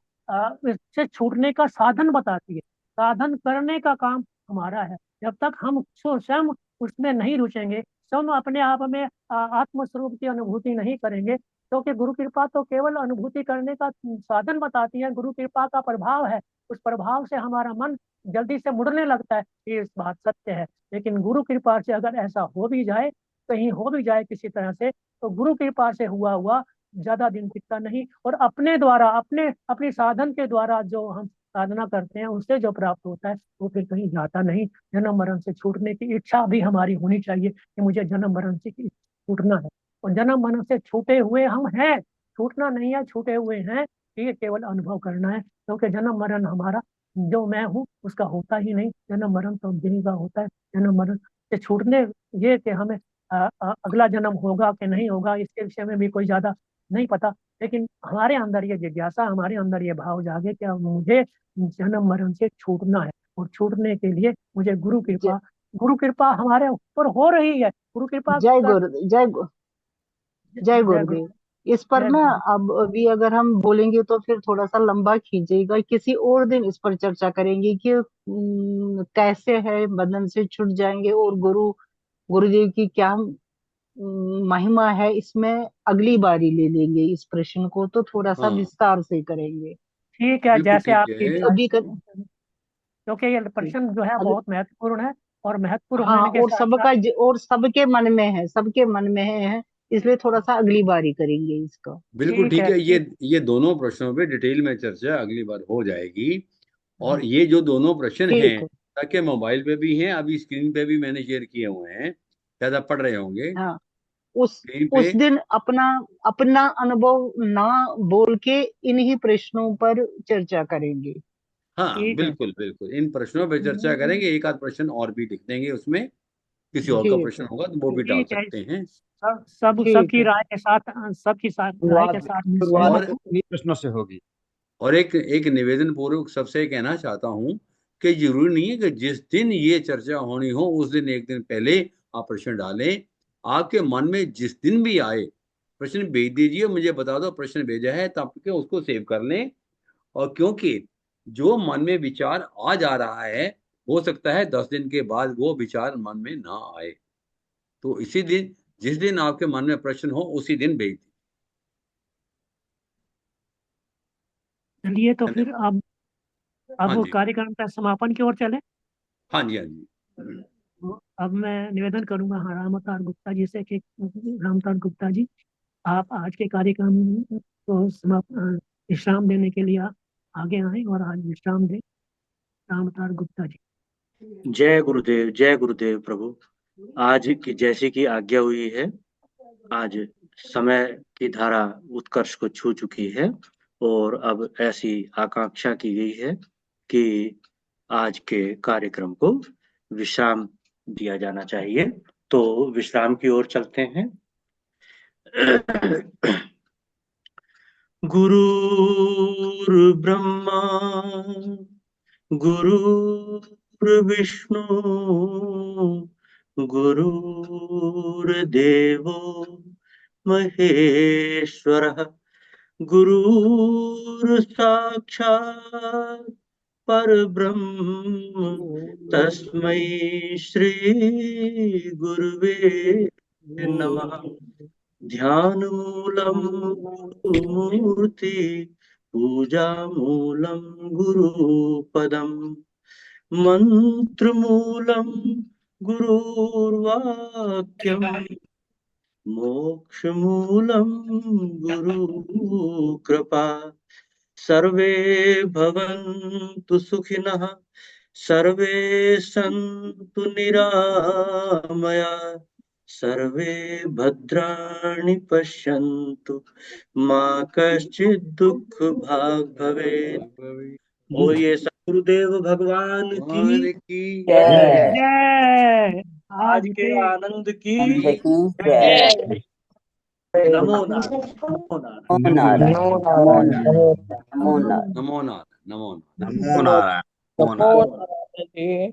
इससे छूटने का साधन बताती है। साधन करने का काम हमारा है। जब तक हम स्वयं उसमें नहीं रुचेंगे, स्वयं अपने आप में आत्म स्वरूप की अनुभूति नहीं करेंगे, क्योंकि गुरु कृपा तो केवल अनुभूति करने का साधन बताती है। गुरु कृपा का प्रभाव है, उस प्रभाव से हमारा मन जल्दी से मुड़ने लगता है, ये इस बात सत्य है। लेकिन गुरु कृपा से अगर ऐसा हो भी जाए, कहीं हो भी जाए किसी तरह से, तो गुरु कृपा से हुआ हुआ ज्यादा दिन टिकता नहीं। और अपने द्वारा, अपनी साधन के द्वारा जो हम साधना करते हैं, उससे जो प्राप्त होता है वो फिर कहीं जाता नहीं। जन्म मरण से छूटने की इच्छा भी हमारी होनी चाहिए कि मुझे जन्म मरण से छूटना है। और जन्म मरण से छूटे हुए हम हैं, छूटना नहीं है, छूटे हुए हैं। ये केवल अनुभव करना है, क्योंकि जन्म मरण हमारा जो मैं हूँ उसका होता ही नहीं। जन्म मरण तो जिन का होता है। जन्म मरण से छूटने, ये कि हमें अगला जन्म होगा कि नहीं होगा, इसके विषय में भी कोई ज्यादा नहीं पता। लेकिन हमारे अंदर ये जिज्ञासा, हमारे अंदर ये भाव जागे कि अब मुझे जन्म मरण से छूटना है। और छूटने के लिए मुझे गुरु कृपा हमारे ऊपर हो रही है। गुरु कृपा जय कर, गुरु जय जय जय गुरु, गुरुदेव। इस पर जय ना गुरु। अब अभी अगर हम बोलेंगे तो फिर थोड़ा सा लंबा खींचेगा, किसी और दिन इस पर चर्चा करेंगे कि कैसे है बंधन से छूट जाएंगे, और गुरुदेव की क्या महिमा है इसमें। अगली बारी ले लेंगे इस प्रश्न को, तो थोड़ा सा हाँ, विस्तार से करेंगे। ठीक है, बिल्कुल जैसे ठीक आपकी है। इच्छा है। अभी कर, क्योंकि ये प्रश्न जो है अग, बहुत महत्वपूर्ण है, और महत्वपूर्ण हाँ, होने के और साथ साथ और सबके मन में है, सबके मन में है, इसलिए थोड़ा सा अगली बारी करेंगे इसका। बिल्कुल ठीक ठीक है, है। ठीक। ये दोनों प्रश्नों पे डिटेल में चर्चा अगली बार हो जाएगी। और ये जो दोनों प्रश्न हैं, ठीक है। ताकि मोबाइल पे भी हैं, अभी स्क्रीन पे भी मैंने शेयर किए हुए हैं, शायद आप पढ़ रहे होंगे हाँ, उस स्क्रीन पे। उस दिन अपना अपना अनुभव ना बोल के इन्हीं प्रश्नों पर चर्चा करेंगे। हाँ, ठीक है। बिल्कुल बिल्कुल, इन प्रश्नों पे चर्चा करेंगे। एक आध प्रश्न और भी लिख देंगे उसमें, किसी और का ठीक प्रश्न है। होगा तो वो भी डाल ठीक है। सकते हैं। ठीक सबकी है। राय के साथ, सबकी राय के शुरुआत साथ मैं शुरुआत सहमत और हूँ। इन्हीं प्रश्नों से होगी। एक निवेदन पूर्वक सबसे कहना चाहता हूँ कि जरूरी नहीं है कि जिस दिन ये चर्चा होनी हो उस दिन एक दिन पहले आप प्रश्न डालें। आपके मन में जिस दिन भी आए प्रश्न भेज दीजिए, मुझे बता दो प्रश्न भेजा है, तब के उसको सेव कर लें। और क्योंकि जो मन में विचार आ जा रहा है, हो सकता है 10 दिन के बाद वो विचार मन में ना आए। तो इसी दिन, जिस दिन आपके मन में प्रश्न हो उसी दिन भेज दीजिए। चलिए, तो फिर धन्यवाद। हाँ अब जी, कार्यक्रम का समापन की ओर चले। हाँ जी, हाँ जी। तो अब मैं निवेदन करूंगा, हाँ, रामअवतार गुप्ता जी से कि रामअवतार गुप्ता जी, आप आज के कार्यक्रम को विश्राम देने के लिए आगे आए और आज विश्राम दें। रामअवतार गुप्ता जी। जय गुरुदेव प्रभु। आज की जैसी की आज्ञा हुई है, आज समय की धारा उत्कर्ष को छू चुकी है, और अब ऐसी आकांक्षा की गई है कि आज के कार्यक्रम को विश्राम दिया जाना चाहिए। तो विश्राम की ओर चलते हैं। गुरुर्ब्रह्मा गुरुर्विष्णु गुरुर्देवो महेश्वरः, गुरुर्साक्षात् परब्रह्म, तस्मै श्री गुरुवे नमः। ध्यानमूलं गुरुमूर्ति, पूजामूलं गुरुपदम्, मन्त्रमूलं गुरुर्वाक्यम्, मोक्षमूलं गुरुकृपा। सर्वे भवन्तु सुखिनः, सर्वे सन्तु निरामया सर्वे भद्राणि पश्यन्तु मा कश्चित् दुःख भाग् भवेत्। बोलिए सद्गुरुदेव भगवान की जय जय। आज के आनंद की जय। नमो नारायण नमो नारायण। नमो नारायण नमो नारायण नमो नारायण नमो नारायण नमो नारायण नमो नारायण। जी।